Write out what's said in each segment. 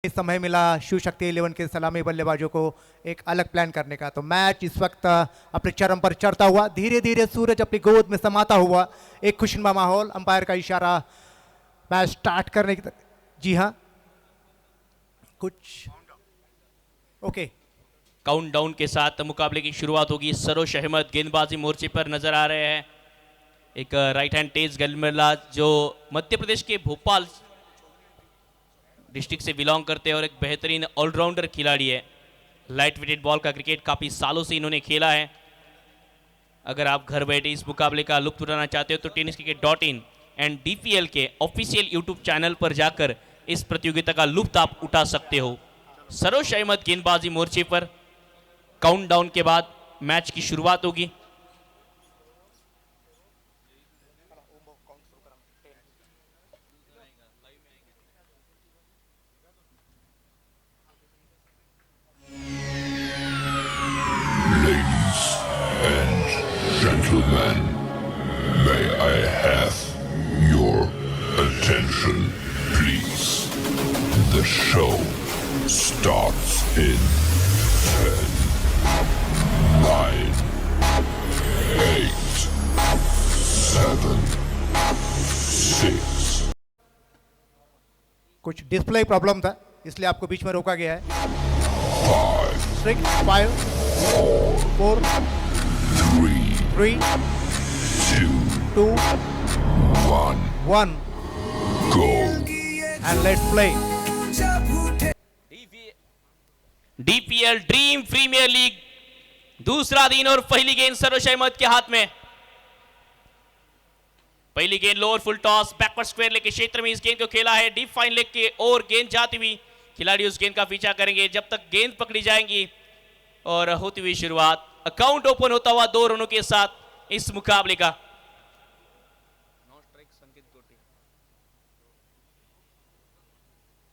समय मिला शिव शक्ति 11 के सलामी बल्लेबाजों को एक अलग प्लान करने का। तो मैच इस वक्त अपने चरम पर चढ़ता हुआ, धीरे धीरे सूरज अपनी गोद में समाता हुआ, एक खुशनुमा माहौल, अंपायर का इशारा मैच स्टार्ट करने की जी हाँ, कुछ ओके। काउंटडाउन के साथ मुकाबले की शुरुआत होगी। सरोश अहमद गेंदबाजी मोर्चे पर नजर आ रहे हैं। एक राइट हैंड तेज गेंदबाज जो मध्य प्रदेश के भोपाल डिस्ट्रिक्ट से बिलोंग करते हैं और एक बेहतरीन ऑलराउंडर खिलाड़ी है। लाइट वेटेड बॉल का क्रिकेट काफ़ी सालों से इन्होंने खेला है। अगर आप घर बैठे इस मुकाबले का लुत्फ उठाना चाहते हो तो tenniscricket.in एंड DPL के ऑफिशियल यूट्यूब चैनल पर जाकर इस प्रतियोगिता का लुत्फ आप उठा सकते हो। सरोश अहमद गेंदबाजी मोर्चे पर काउंटडाउन के बाद मैच की शुरुआत होगी। Gentlemen, may I have your attention, please? The show starts in 10, 9, 8, 7, 6. कुछ डिस्प्ले प्रॉब्लम था इसलिए आपको बीच में रोका गया है। 6 5 4 3 2 1 Go. and let's play. DPL Dream Premier League दूसरा दिन और पहली गेंद सरोश अहमद के हाथ में। पहली गेंद lower full toss backward square leg के क्षेत्र में इस गेंद को खेला है। डीप फाइन लेग के और गेंद जाती हुई खिलाड़ी उस गेंद का पीछा करेंगे जब तक गेंद पकड़ी जाएंगी। और होती हुई शुरुआत, अकाउंट ओपन होता हुआ 2 रनों के साथ इस मुकाबले का।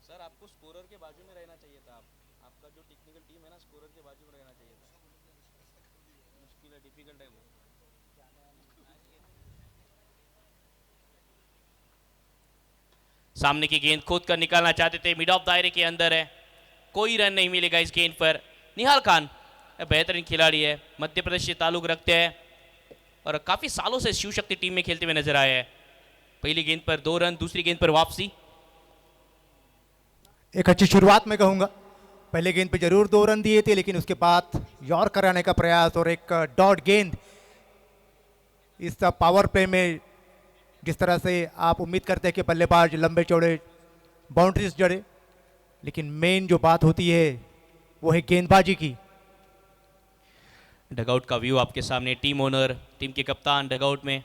सर आपको स्कोरर के बाजू में रहना चाहिए था। आपका जो टेक्निकल टीम है ना, स्कोरर के बाजू में रहना चाहिए था। मुश्किल है, डिफिकल्ट है वो। सामने की गेंद खोद कर निकालना चाहते थे, मिड ऑफ दायरे के अंदर है, कोई रन नहीं मिलेगा इस गेंद पर। निहाल खान बेहतरीन खिलाड़ी है, मध्य प्रदेश से ताल्लुक रखते हैं और काफी सालों से शिव शक्ति टीम में खेलते हुए नजर आए हैं। पहली गेंद पर 2 रन, दूसरी गेंद पर वापसी। एक अच्छी शुरुआत मैं कहूंगा। पहले गेंद पे जरूर 2 रन दिए थे लेकिन उसके बाद यॉर्क कराने का प्रयास और एक डॉट गेंद। इस पावर प्ले में जिस तरह से आप उम्मीद करते हैं कि बल्लेबाज लंबे चौड़े बाउंड्रीज जड़े, लेकिन मेन जो बात होती है वो है गेंदबाजी की। डगआउट का व्यू आपके सामने, टीम ओनर, टीम के कप्तान डगआउट में।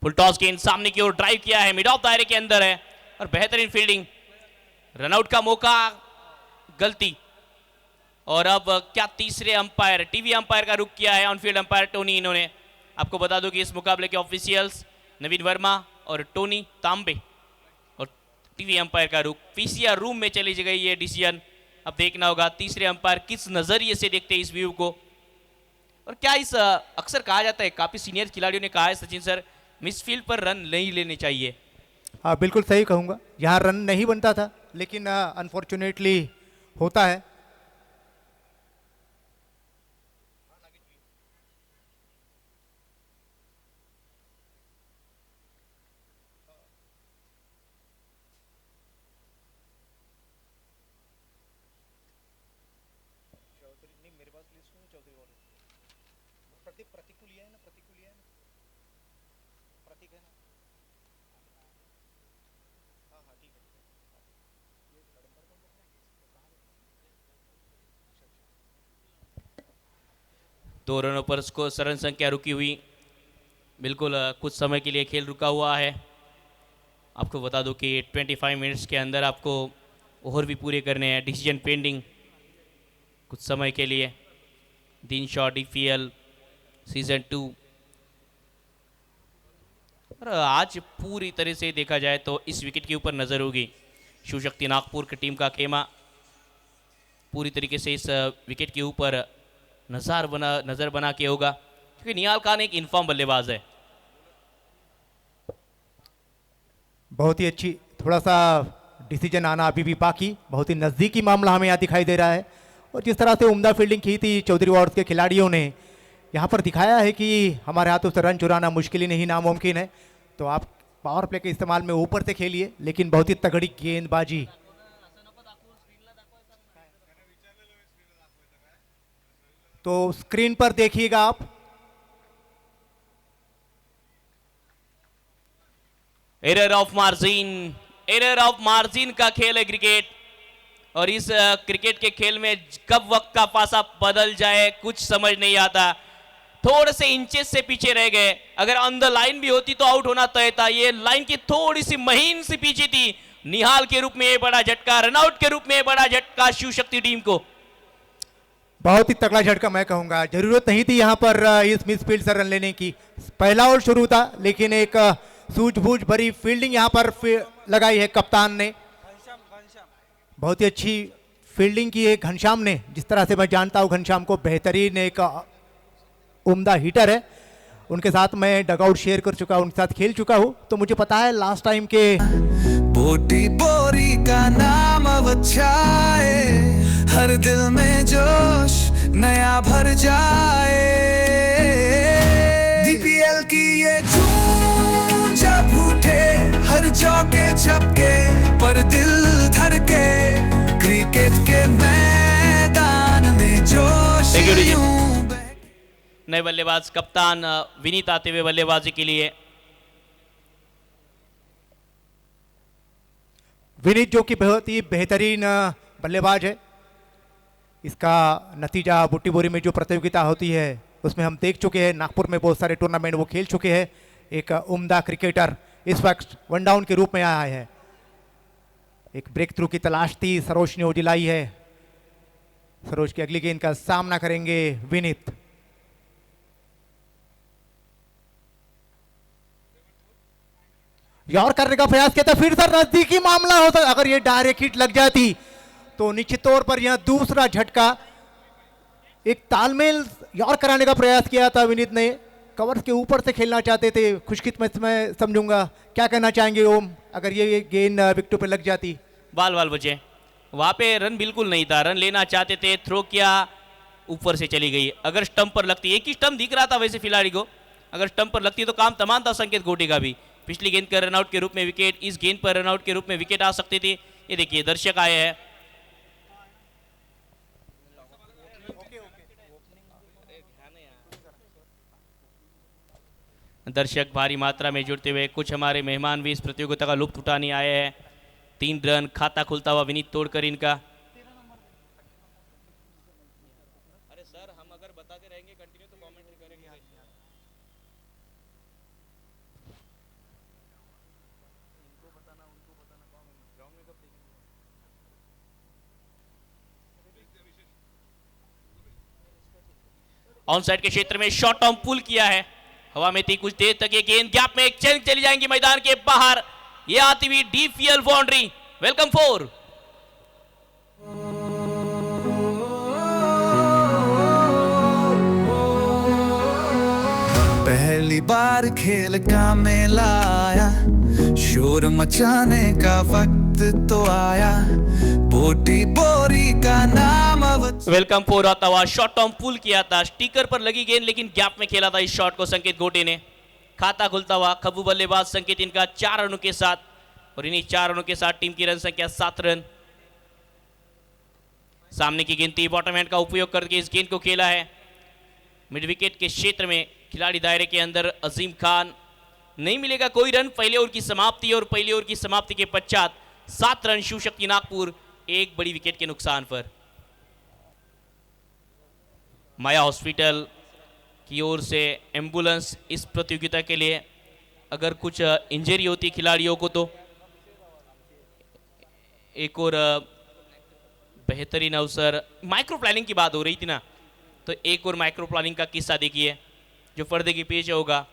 फुल टॉस गेंद सामने की ओर ड्राइव किया है, मिड ऑफ दायरे के अंदर है और बेहतरीन फील्डिंग। रनआउट का मौका, गलती। और अब क्या तीसरे अंपायर, टीवी अंपायर का रुख किया है ऑनफील्ड अंपायर टोनी। इन्होंने आपको बता दो कि इस मुकाबले के ऑफिशियल्स नवीन वर्मा और टोनी तांबे, और टीवी अंपायर का रुख पीसीआर रूम में चली गई ये डिसीजन। अब देखना होगा तीसरे अंपायर किस नजरिए से देखते हैं इस व्यू को। और क्या इस अक्सर कहा जाता है, काफी सीनियर खिलाड़ियों ने कहा है सचिन सर, मिसफील्ड पर रन नहीं लेने चाहिए। हाँ बिल्कुल सही कहूँगा, यहाँ रन नहीं बनता था लेकिन अनफॉर्चुनेटली होता है। दो रनों पर उसको रन संख्या रुकी हुई। बिल्कुल कुछ समय के लिए खेल रुका हुआ है। आपको बता दूं कि 25 मिनट्स के अंदर आपको ओवर भी पूरे करने हैं। डिसीजन पेंडिंग कुछ समय के लिए। दिन शॉट DPL सीजन 2। और आज पूरी तरह से देखा जाए तो इस विकेट के ऊपर नज़र होगी। शिव शक्ति नागपुर की टीम का खेमा पूरी तरीके से इस विकेट के ऊपर नज़र बना के होगा, क्योंकि निहाल खान एक इनफॉर्म बल्लेबाज है। बहुत ही अच्छी, थोड़ा सा डिसीजन आना अभी भी बाकी, बहुत ही नज़दीकी मामला हमें यहाँ दिखाई दे रहा है। और जिस तरह से उम्दा फील्डिंग की थी चौधरी वार्ड्स के खिलाड़ियों ने, यहाँ पर दिखाया है कि हमारे हाथों से रन चुराना मुश्किल ही नहीं नामुमकिन है। तो आप पावर प्ले के इस्तेमाल में ऊपर से खेलिए, लेकिन बहुत ही तगड़ी गेंदबाजी। तो स्क्रीन पर देखिएगा आप, एरर ऑफ मार्जिन का खेल है क्रिकेट। और इस क्रिकेट के खेल में कब वक्त का पासा बदल जाए कुछ समझ नहीं आता। थोड़े से इंचेस से पीछे रह गए, अगर ऑन द लाइन भी होती तो आउट होना तय था। ये लाइन की थोड़ी सी महीन सी पीछे थी। निहाल के रूप में ये बड़ा झटका, रनआउट के रूप में ये बड़ा झटका शिव शक्ति टीम को। बहुत ही तगड़ा झटका मैं कहूंगा। जरूरत नहीं थी यहाँ पर इस मिसफील्ड से रन लेने की। पहला ओवर शुरू था, लेकिन एक सूझबूझ भरी फील्डिंग यहाँ पर लगाई है कप्तान ने। बहुत ही अच्छी फील्डिंग की है घनश्याम ने। जिस तरह से मैं जानता हूँ घनश्याम को, बेहतरीन एक उम्दा हिटर है। उनके साथ मैं डगआउट शेयर कर चुका हूँ, उनके साथ खेल चुका हूँ, तो मुझे पता है लास्ट टाइम के बोटी बोरी का नाम अब छाए, हर दिल में जोश नया भर जाए। डीपीएल की ये धूम जब उठे, हर चौके छक्के पर दिल धड़के, क्रिकेट के मैदान में जोश यूं। नए बल्लेबाज कप्तान विनीत आते हुए बल्लेबाजी के लिए। विनीत जो कि बहुत ही बेहतरीन बल्लेबाज है। इसका नतीजा बुट्टी बोरी में जो प्रतियोगिता होती है उसमें हम देख चुके हैं। नागपुर में बहुत सारे टूर्नामेंट वो खेल चुके हैं। एक उम्दा क्रिकेटर इस वक्त वन डाउन के रूप में आया है। एक ब्रेक थ्रू की तलाश थी, सरोज ने वो दिलाई है। सरोज की अगली गेंद का सामना करेंगे विनीत। यॉर करने का प्रयास किया था, फिर से नजदीकी मामला होता। अगर ये डायरेक्ट हिट लग जाती तो निश्चित तौर पर यहां दूसरा झटका। एक तालमेल यॉर कराने का प्रयास किया था विनीत ने। कवर्स के ऊपर से खेलना चाहते थे। खुशकिस्मत मैं समझूंगा। क्या कहना चाहेंगे ओम, अगर ये गेंद विकेटों पे लग जाती? बाल बचे, वहां पे रन बिल्कुल नहीं था। रन लेना चाहते थे, थ्रो किया, ऊपर से चली गई। अगर स्टंप पर लगती, एक ही स्टंप दिख रहा था वैसे खिलाड़ी को, अगर स्टंप पर लगती तो काम तमाम था संकेत गोटे का भी। पिछली गेंद का रनआउट के रूप में विकेट, इस गेंद पर रनआउट के रूप में विकेट आ सकती थी। ये देखिए दर्शक आए हैं। दर्शक भारी मात्रा में जुड़ते हुए, कुछ हमारे मेहमान भी इस प्रतियोगिता का लुत्फ उठाने आए हैं। 3 रन खाता खुलता हुआ विनीत तोड़कर इनका। अरे सर, हम अगर बताते रहेंगे कंटिन्यू तो कमेंट्री करेंगे। इनको बताना ग्राउंड में कब देखेंगे? ऑन साइड के क्षेत्र में शॉर्ट टर्म पुल किया है। हवा में थी कुछ देर तक ये गेंद, गैप में एक चली जाएंगी मैदान के बाहर। ये आती हुई डीपीएल बाउंड्री। वेलकम 4। पहली बार खेल का मेला आया, शोर मचाने का वक्त तो आया। बोटी बोरी का नाम अब वेलकम 4 आता हुआ। शॉर्ट टर्म पुल किया था, स्टिकर पर लगी गेंद, लेकिन गैप में खेला था इस शॉट को संकेत गोटे ने। खाता खुलता हुआ खब्बू बल्लेबाज संकेत इनका 4 रनों के साथ, और इन्हीं 4 रनों के साथ टीम की रन संख्या 7 रन। सामने की गिनती बॉटम हैंड का उपयोग करके इस गेंद को खेला है। मिड विकेट के क्षेत्र में खिलाड़ी दायरे के अंदर अजीम खान। नहीं मिलेगा कोई रन। पहले ओवर की समाप्ति, और पहले ओवर की समाप्ति के पश्चात 7 रन शिव शक्ति नागपुर, एक बड़ी विकेट के नुकसान पर। माया हॉस्पिटल की ओर से एम्बुलेंस इस प्रतियोगिता के लिए, अगर कुछ इंजरी होती खिलाड़ियों को तो एक और बेहतरीन अवसर। माइक्रो प्लानिंग की बात हो रही थी ना, तो एक और माइक्रो प्लानिंग का किस्सा देखिए जो पर्दे के पीछे होगा।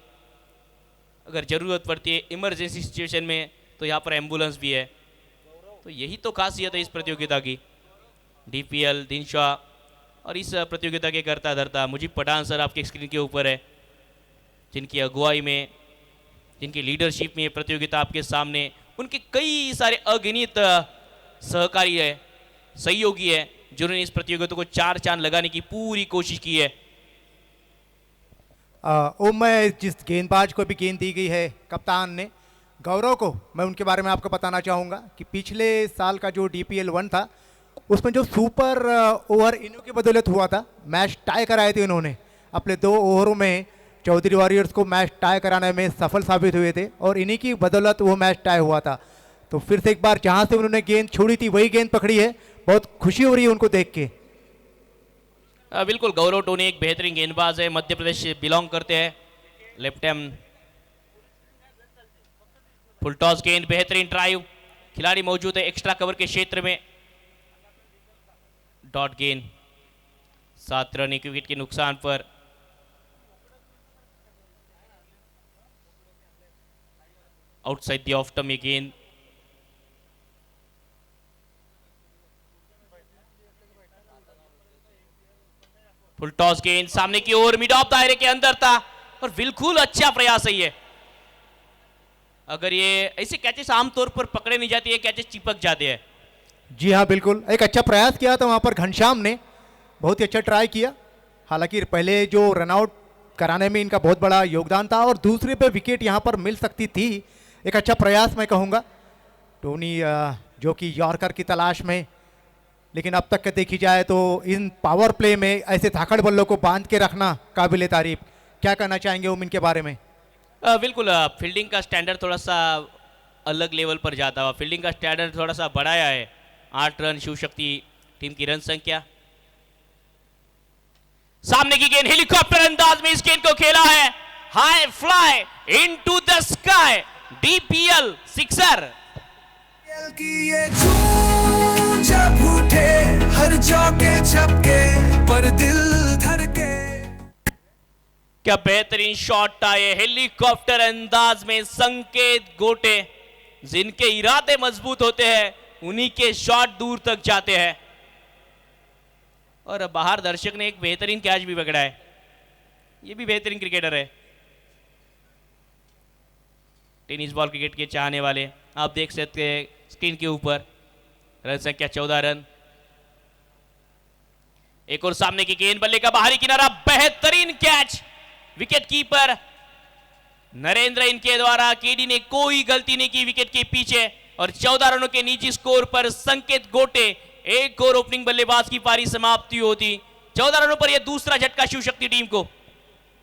अगर ज़रूरत पड़ती है इमरजेंसी सिचुएशन में तो यहाँ पर एम्बुलेंस भी है। तो यही तो खासियत है इस प्रतियोगिता की। डीपीएल दिनशाह और इस प्रतियोगिता के करता धरता मुझे पठान सर आपके स्क्रीन के ऊपर है, जिनकी अगुवाई में, जिनकी लीडरशिप में ये प्रतियोगिता आपके सामने, उनके कई सारे अगिनत सहकारी है, सहयोगी है, जिन्होंने इस प्रतियोगिता को चार चांद लगाने की पूरी कोशिश की है। मैं जिस गेंदबाज को भी गेंद दी गई है कप्तान ने गौरव को, मैं उनके बारे में आपको बताना चाहूँगा कि पिछले साल का जो DPL 1 था उसमें जो सुपर ओवर इन्हीं की बदौलत हुआ था, मैच टाई कराए थे उन्होंने अपने 2 ओवरों में। चौधरी वॉरियर्स को मैच टाई कराने में सफल साबित हुए थे और इन्हीं की बदौलत वो मैच टाई हुआ था। तो फिर से एक बार जहाँ से उन्होंने गेंद छोड़ी थी वही गेंद पकड़ी है, बहुत खुशी हो रही है उनको देख के। बिल्कुल, गौरव टोनी एक बेहतरीन गेंदबाज है, मध्य प्रदेश से बिलोंग करते हैं, लेफ्ट हैंड। फुल टॉस गेंद, बेहतरीन ड्राइव, खिलाड़ी मौजूद है एक्स्ट्रा कवर के क्षेत्र में। डॉट गेंद, 7 रन, 1 विकेट के नुकसान पर। आउटसाइड द ऑफ स्टंप ये गेंद। फुल टॉस गेंद सामने की ओर, मिड ऑफ दायरे के अंदर था और बिल्कुल अच्छा प्रयास है ये। अगर ये ऐसे कैचेस आमतौर पर पकड़े नहीं जाते, ये कैचेस चिपक जाते हैं। जी हाँ, बिल्कुल एक अच्छा प्रयास किया था वहाँ पर घनश्याम ने, बहुत ही अच्छा ट्राई किया। हालांकि पहले जो रनआउट कराने में इनका बहुत बड़ा योगदान था और दूसरे पे विकेट यहाँ पर मिल सकती थी। एक अच्छा प्रयास मैं कहूँगा टोनी, जो कि यॉर्कर की तलाश में, लेकिन अब तक के देखी जाए तो इन पावर प्ले में ऐसे धाकड़ बल्लों को बांध के रखना काबिल तारीफ। क्या कहना चाहेंगे उमिन के बारे में? बिल्कुल, फील्डिंग का स्टैंडर्ड थोड़ा सा अलग लेवल पर जाता हुआ, फील्डिंग का स्टैंडर्ड थोड़ा सा बढ़ाया है। 8 रन शिव शक्ति टीम की रन संख्या। सामने की गेंद हेलीकॉप्टर अंदाज में इस गेंद को खेला है, high fly into the sky, DPL sixer. की ये झूम जब उठे हर चौके छक्के पर दिल धड़के। क्या बेहतरीन शॉट था ये, हेलीकॉप्टर अंदाज में। संकेत गोटे, जिनके इरादे मजबूत होते हैं उन्हीं के शॉट दूर तक जाते हैं। और बाहर दर्शक ने एक बेहतरीन कैच भी पकड़ा है, ये भी बेहतरीन क्रिकेटर है। टेनिस बॉल क्रिकेट के चाहने वाले आप देख सकते हैं स्क्रीन के ऊपर, रन संख्या 14 रन। एक और सामने की गेंद, बल्ले का बाहरी किनारा, बेहतरीन कैच, विकेट कीपर नरेंद्र इनके द्वारा। केडी ने कोई गलती नहीं की विकेट के पीछे और 14 रनों के निजी स्कोर पर संकेत गोटे एक और ओपनिंग बल्लेबाज की पारी समाप्ति होती। 14 रनों पर यह दूसरा झटका शिव शक्ति टीम को।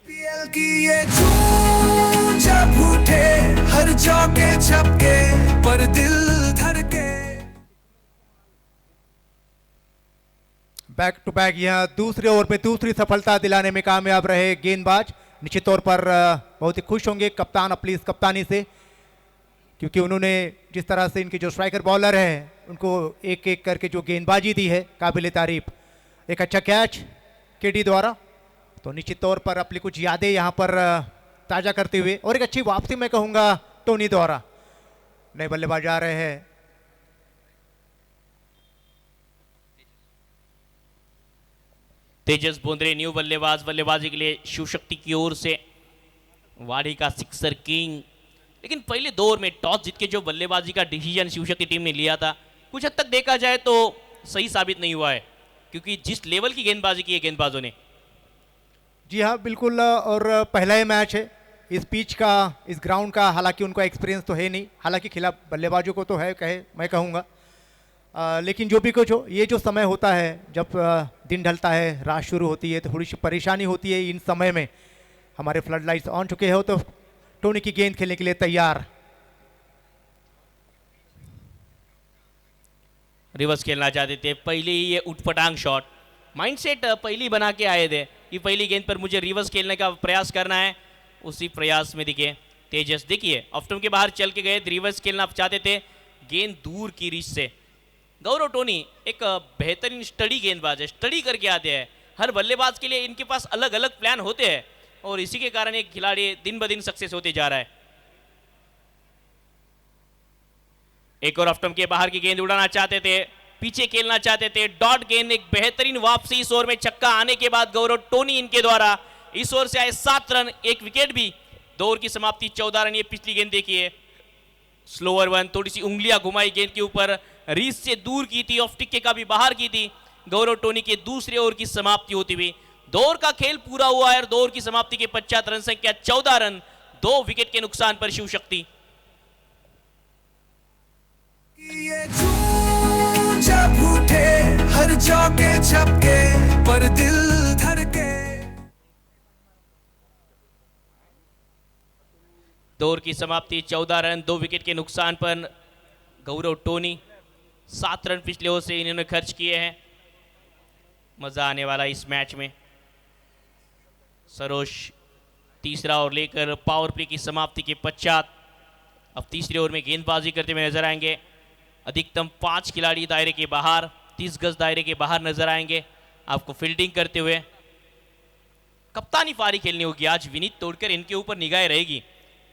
की ये झूम जब उठे हर चौके छक्के पर दिल धड़के। बैक टू बैक यहाँ दूसरे ओवर पे दूसरी सफलता दिलाने में कामयाब रहे गेंदबाज। निश्चित तौर पर बहुत ही खुश होंगे कप्तान अपनी इस कप्तानी से, क्योंकि उन्होंने जिस तरह से इनके जो स्ट्राइकर बॉलर हैं उनको एक एक करके जो गेंदबाजी दी है काबिल तारीफ। एक अच्छा कैच केडी द्वारा, तो निश्चित तौर पर अपनी कुछ यादें यहाँ पर ताज़ा करते हुए और एक अच्छी वापसी मैं कहूँगा टोनी द्वारा। नए बल्लेबाज आ रहे हैं, तेजस बोंद्रे न्यू बल्लेबाज, बल्लेबाजी के लिए शिव शक्ति की ओर से वाड़ी का सिक्सर किंग। लेकिन पहले 2 ओवर में टॉस जीत के जो बल्लेबाजी का डिसीजन शिव शक्ति टीम ने लिया था, कुछ हद तक देखा जाए तो सही साबित नहीं हुआ है, क्योंकि जिस लेवल की गेंदबाजी की है गेंदबाजों ने। जी हाँ बिल्कुल, और पहला ही मैच है इस पिच का, इस ग्राउंड का। हालांकि उनका एक्सपीरियंस तो है नहीं, हालांकि खिलाफ बल्लेबाजों को तो है मैं कहूँगा। लेकिन जो भी कुछ हो, ये जो समय होता है जब दिन ढलता है, रात शुरू होती है, तो थोड़ी सी परेशानी होती है। इन समय में हमारे फ्लड लाइट्स ऑन चुके हो, तो टोनी की गेंद खेलने के लिए तैयार। रिवर्स खेलना चाहते थे, पहले ही ये उठपटांग शॉट, माइंडसेट पहली बना के आए थे कि पहली गेंद पर मुझे रिवर्स खेलने का प्रयास करना है। उसी प्रयास में दिखे तेजस, देखिए ऑफ स्टंप के बाहर चल के गए, रिवर्स खेलना चाहते थे, गेंद दूर की रीच से। गौरव टोनी एक बेहतरीन स्टडी गेंदबाज है, स्टडी करके आते हैं। हर बल्लेबाज के लिए इनके पास अलग अलग प्लान होते हैं और इसी के कारण एक खिलाड़ी दिन ब दिन सक्सेस होते जा रहा है। एक और ऑफ स्टंप के बाहर की गेंद उड़ाना चाहते थे, पीछे खेलना चाहते थे, डॉट गेंद, एक बेहतरीन वापसी। इस ओवर में छक्का आने के बाद गौरव टोनी इनके द्वारा इस ओवर से आए 7 रन, 1 विकेट भी। 2 ओवर की समाप्ति, 14 रन। ये पिछली गेंद देखिए, स्लोअर वन, थोड़ी सी उंगलियां घुमाई गेंद के ऊपर, रीस से दूर की थी, ऑफ टिक्के का भी बाहर की थी। गौरव टोनी के दूसरे ओवर की समाप्ति होती हुई 2 ओवर का खेल पूरा हुआ है और 2 ओवर की समाप्ति के पश्चात रन संख्या 14 रन, 2 विकेट के नुकसान पर शिव शक्ति। ये झूम जब उठे हर चौके छक्के पर दिल धड़के। 2 ओवर की समाप्ति 14 रन, 2 विकेट के नुकसान पर गौरव टोनी। 7 रन पिछले ओवर से इन्होंने खर्च किए हैं। मजा आने वाला इस मैच में। सरोज तीसरा ओवर लेकर पावर प्ले की समाप्ति के पश्चात अब तीसरे ओवर में गेंदबाजी करते हुए नजर आएंगे। अधिकतम 5 खिलाड़ी दायरे के बाहर, 30 गज दायरे के बाहर नजर आएंगे आपको फील्डिंग करते हुए। कप्तानी पारी खेलनी होगी आज। विनीत तोड़कर इनके ऊपर निगाहें रहेगी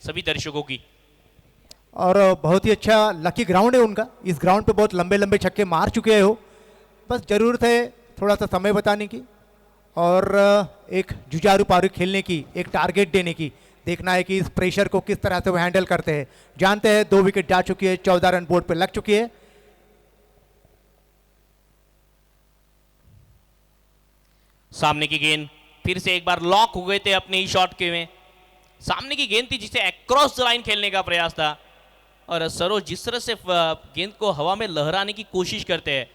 सभी दर्शकों की। और बहुत ही अच्छा लकी ग्राउंड है उनका। इस ग्राउंड पे बहुत लंबे लंबे छक्के मार चुके हो, बस ज़रूरत है थोड़ा सा समय बताने की और एक जुझारू पारी खेलने की, एक टारगेट देने की। देखना है कि इस प्रेशर को किस तरह से वो हैंडल करते हैं। जानते हैं 2 विकेट जा चुकी है, 14 रन बोर्ड पे लग चुकी है। सामने की गेंद फिर से एक बार लॉक हो गए थे अपने ही शॉट के में। सामने की गेंद थी जिसे अक्रॉस द लाइन खेलने का प्रयास था और सरोज जिस तरह से गेंद को हवा में लहराने की कोशिश करते हैं,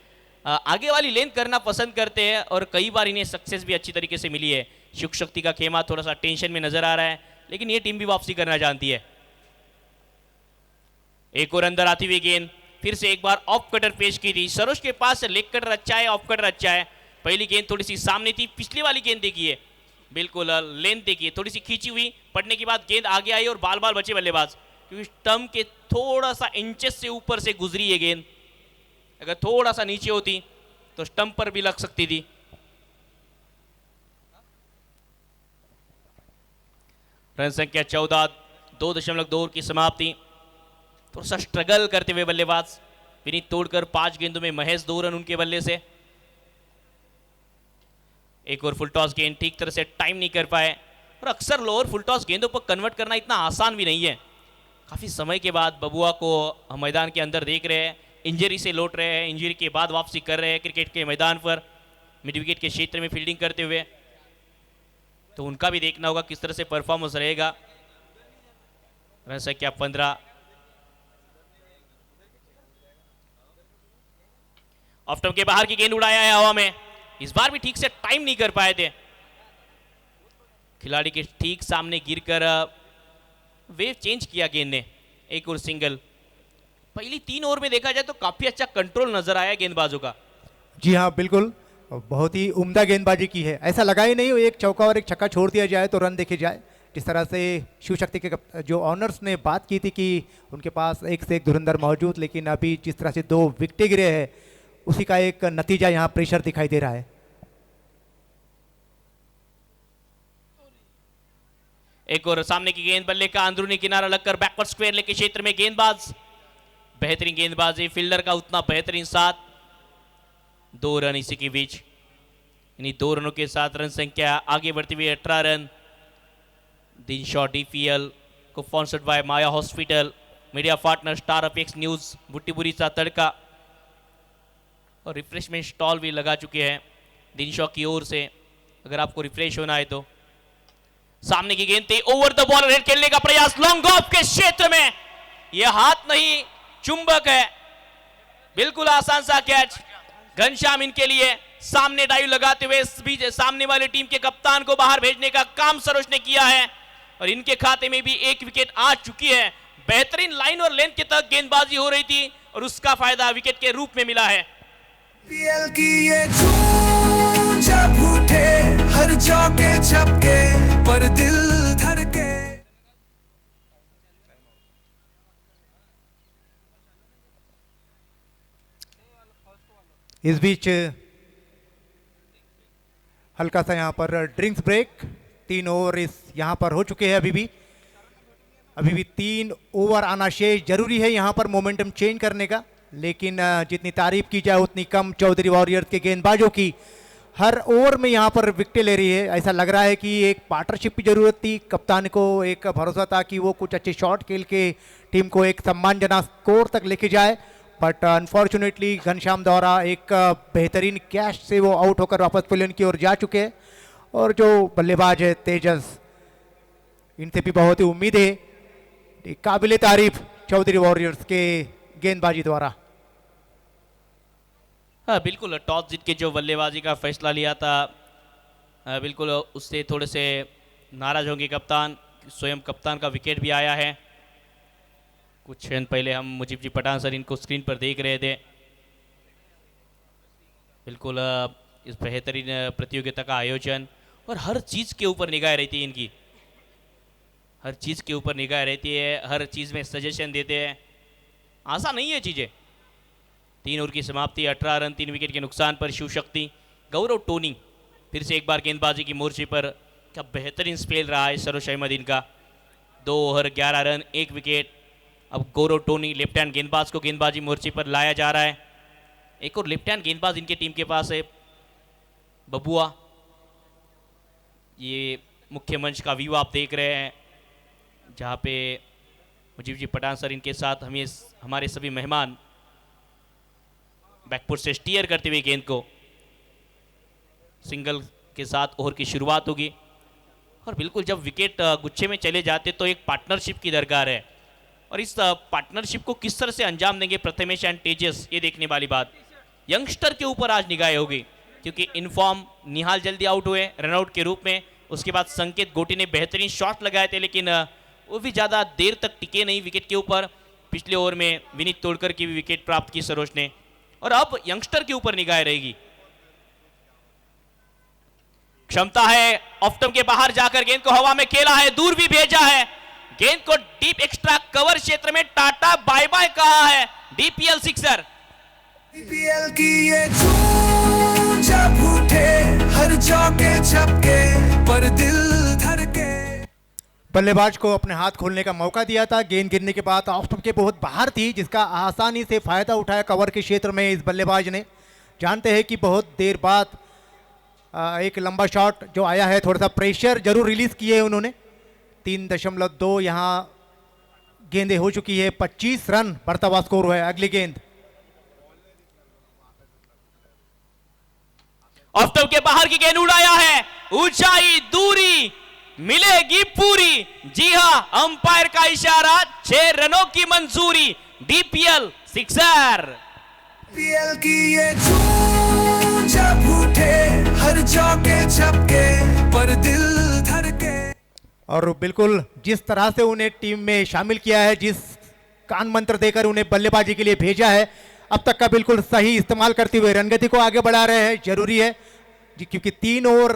आगे वाली लेन करना पसंद करते हैं और कई बार इन्हें सक्सेस भी अच्छी तरीके से मिली है। शिव शक्ति का खेमा थोड़ा सा टेंशन में नजर आ रहा है, लेकिन ये टीम भी वापसी करना जानती है। एक और अंदर आती हुई गेंद फिर से एक बार ऑफ कटर पेश की थी। सरोज के पास लेग कटर अच्छा है, ऑफ कटर अच्छा है। पहली गेंद थोड़ी सी सामने थी, पिछली वाली गेंद देखिए बिल्कुल लेंथ देखिए थोड़ी सी खींची हुई, पड़ने के बाद गेंद आगे आई और बाल बाल बचे बल्लेबाज, क्योंकि स्टंप के थोड़ा सा इंचेस से ऊपर से गुजरी है गेंद। अगर थोड़ा सा नीचे होती तो स्टंप पर भी लग सकती थी। रन संख्या 14, 2.2 ओवर की समाप्ति। थोड़ा सा स्ट्रगल करते हुए बल्लेबाज विनीत तोड़कर 5 गेंदों में महज 2 रन उनके बल्ले से। एक और फुल टॉस गेंद ठीक तरह से टाइम नहीं कर पाए और अक्सर लोअर फुल टॉस गेंदों पर कन्वर्ट करना इतना आसान भी नहीं है। काफ़ी समय के बाद बबुआ को हम मैदान के अंदर देख रहे हैं, इंजरी से लौट रहे हैं, इंजरी के बाद वापसी कर रहे हैं क्रिकेट के मैदान पर मिड विकेट के क्षेत्र में फील्डिंग करते हुए, तो उनका भी देखना होगा किस तरह से परफॉर्मेंस रहेगा। रन संख्या 15। ऑफ स्टंप के बाहर की गेंद उड़ाया है हवा में, इस बार भी ठीक से टाइम नहीं कर पाए थे। खिलाड़ी के ठीक सामने गिरकर वेव चेंज किया गेंद ने। एक और सिंगल। पहली 3 ओवर में देखा जाए तो काफी अच्छा कंट्रोल नजर आया गेंदबाजों का। जी हाँ बिल्कुल, बहुत ही उम्दा गेंदबाजी की है। ऐसा लगा ही नहीं एक चौका और एक छक्का छोड़ दिया जाए तो रन देखे जाए। जिस तरह से शिव शक्ति के जो ऑनर्स ने बात की थी कि उनके पास एक से एक धुरंधर मौजूद, लेकिन अभी जिस तरह से 2 विकेटें गिरे हैं उसी का एक नतीजा यहाँ प्रेशर दिखाई दे रहा है। एक और सामने की गेंद बल्ले का अंदरूनी किनारा लगकर बैकवर्ड स्क्वायर लेके क्षेत्र में गेंदबाज, बेहतरीन गेंदबाजी, फील्डर का उतना बेहतरीन साथ। 2 रन इसी के बीच। इन्हीं 2 रनों के साथ रन संख्या आगे बढ़ती हुई 18 रन। दिन शॉट डीपीएल को sponsored by Maya hospital, media partner star apex news, बुट्टीपुरी सा तड़का और रिफ्रेशमेंट स्टॉल भी लगा चुके हैं दिन शॉ की ओर से, अगर आपको रिफ्रेश होना है तो। सामने की गेंद थी, ओवर द बॉल रेड खेलने का प्रयास, लॉन्ग ऑफ के क्षेत्र में। यह हाथ नहीं चुंबक है, बिल्कुल आसान सा कैच। घनश्याम इनके लिए सामने डाइव लगाते हुए इस बीच सामने वाले टीम के कप्तान को बाहर भेजने का काम सरोज ने किया है और इनके खाते में भी 1 विकेट आ चुकी है। बेहतरीन लाइन और लेंथ के तक गेंदबाजी हो रही थी और उसका फायदा विकेट के रूप में मिला है। पीएल की ये झूम जब उठे हर चौके छक्के पर दिल धड़के। इस बीच हल्का सा यहाँ पर ड्रिंक्स ब्रेक। 3 ओवर इस यहाँ पर हो चुके हैं। अभी भी 3 ओवर आना शेष। जरूरी है यहाँ पर मोमेंटम चेंज करने का, लेकिन जितनी तारीफ की जाए उतनी कम चौधरी वॉरियर्स के गेंदबाजों की। हर ओवर में यहाँ पर विकेट ले रही है। ऐसा लग रहा है कि एक पार्टनरशिप की जरूरत थी, कप्तान को एक भरोसा था कि वो कुछ अच्छे शॉट खेल के टीम को एक सम्मानजनक स्कोर तक लेके जाए, बट अनफॉर्चुनेटली घनश्याम दौरा एक बेहतरीन कैच से वो आउट होकर वापस पवेलियन की ओर जा चुके हैं। और जो बल्लेबाज है तेजस, इनसे भी बहुत ही उम्मीद है। काबिल तारीफ चौधरी वॉरियर्स के गेंदबाजी द्वारा। हाँ बिल्कुल, टॉस जीत के जो बल्लेबाजी का फैसला लिया था, बिल्कुल उससे थोड़े से नाराज होंगे कप्तान। स्वयं कप्तान का विकेट भी आया है। कुछ क्षण पहले हम मुजीब जी पठान सर इनको स्क्रीन पर देख रहे थे। बिल्कुल इस बेहतरीन प्रतियोगिता का आयोजन और हर चीज़ के ऊपर निगाह रहती है इनकी, हर चीज़ के ऊपर निगाह रहती है, हर चीज़ में सजेशन देते हैं। आसान नहीं है चीज़ें। 3 ओवर की समाप्ति, 18 रन 3 विकेट के नुकसान पर शिव शक्ति। गौरव टोनी फिर से एक बार गेंदबाजी की मोर्चे पर क्या बेहतरीन स्पेल रहा है सरोज अहमदीन का। 2 ओवर 11 रन 1 विकेट। अब गौरव टोनी लेफ्ट हैंड गेंदबाज को गेंदबाजी मोर्चे पर लाया जा रहा है। एक और लेफ्ट हैंड गेंदबाज इनके टीम के पास है, बबुआ। ये मुख्य मंच का व्यू आप देख रहे हैं, जहाँ पे मुजीब जी पठान सर इनके साथ हमें हमारे सभी मेहमान बैकफुट से स्टीयर करते हुए गेंद को सिंगल के साथ ओवर की शुरुआत होगी। और बिल्कुल जब विकेट गुच्छे में चले जाते तो एक पार्टनरशिप की दरकार है, और इस पार्टनरशिप को किस तरह से अंजाम देंगे प्रथमेश एंड तेजस, ये देखने वाली बात। यंगस्टर के ऊपर आज निगाह होगी, क्योंकि इनफॉर्म निहाल जल्दी आउट हुए रनआउट के रूप में। उसके बाद संकेत गोटी ने बेहतरीन शॉट लगाए थे, लेकिन वो भी ज़्यादा देर तक टिके नहीं विकेट के ऊपर। पिछले ओवर में विनीत तोड़कर की भी विकेट प्राप्त की सरोज ने, और अब यंगस्टर के ऊपर निगाह रहेगी। क्षमता है ऑफ स्टंप के बाहर जाकर गेंद को हवा में खेला है, दूर भी भेजा है। गेंद को डीप एक्स्ट्रा कवर क्षेत्र में टाटा बाय बाय कहा है। DPL sixer. डीपीएल की ये धूम जब उठे हर चौके छक्के पर दिल धड़के। बल्लेबाज को अपने हाथ खोलने का मौका दिया था। गेंद गिरने के बाद ऑफ स्टंप के बहुत बाहर थी, जिसका आसानी से फायदा उठाया कवर के क्षेत्र में इस बल्लेबाज ने। जानते हैं कि बहुत देर बाद एक लंबा शॉट जो आया है, थोड़ा सा प्रेशर जरूर रिलीज किए हैं उन्होंने। 3.2 यहाँ गेंदें हो चुकी है, 25 रन बढ़ता हुआ स्कोर है। अगली गेंद ऑफ स्टंप के बाहर की गेंद उड़ाया है, ऊंचाई दूरी मिलेगी पूरी। जी हां, अंपायर का इशारा, 6 रनों की मंजूरी। DPL sixer. डीपीएल की ये धूम जब उठे हर चौके छक्के पर दिल धड़के। और बिल्कुल जिस तरह से उन्हें टीम में शामिल किया है, जिस कान मंत्र देकर उन्हें बल्लेबाजी के लिए भेजा है, अब तक का बिल्कुल सही इस्तेमाल करते हुए रनगति को आगे बढ़ा रहे हैं। जरूरी है क्योंकि 3 ओवर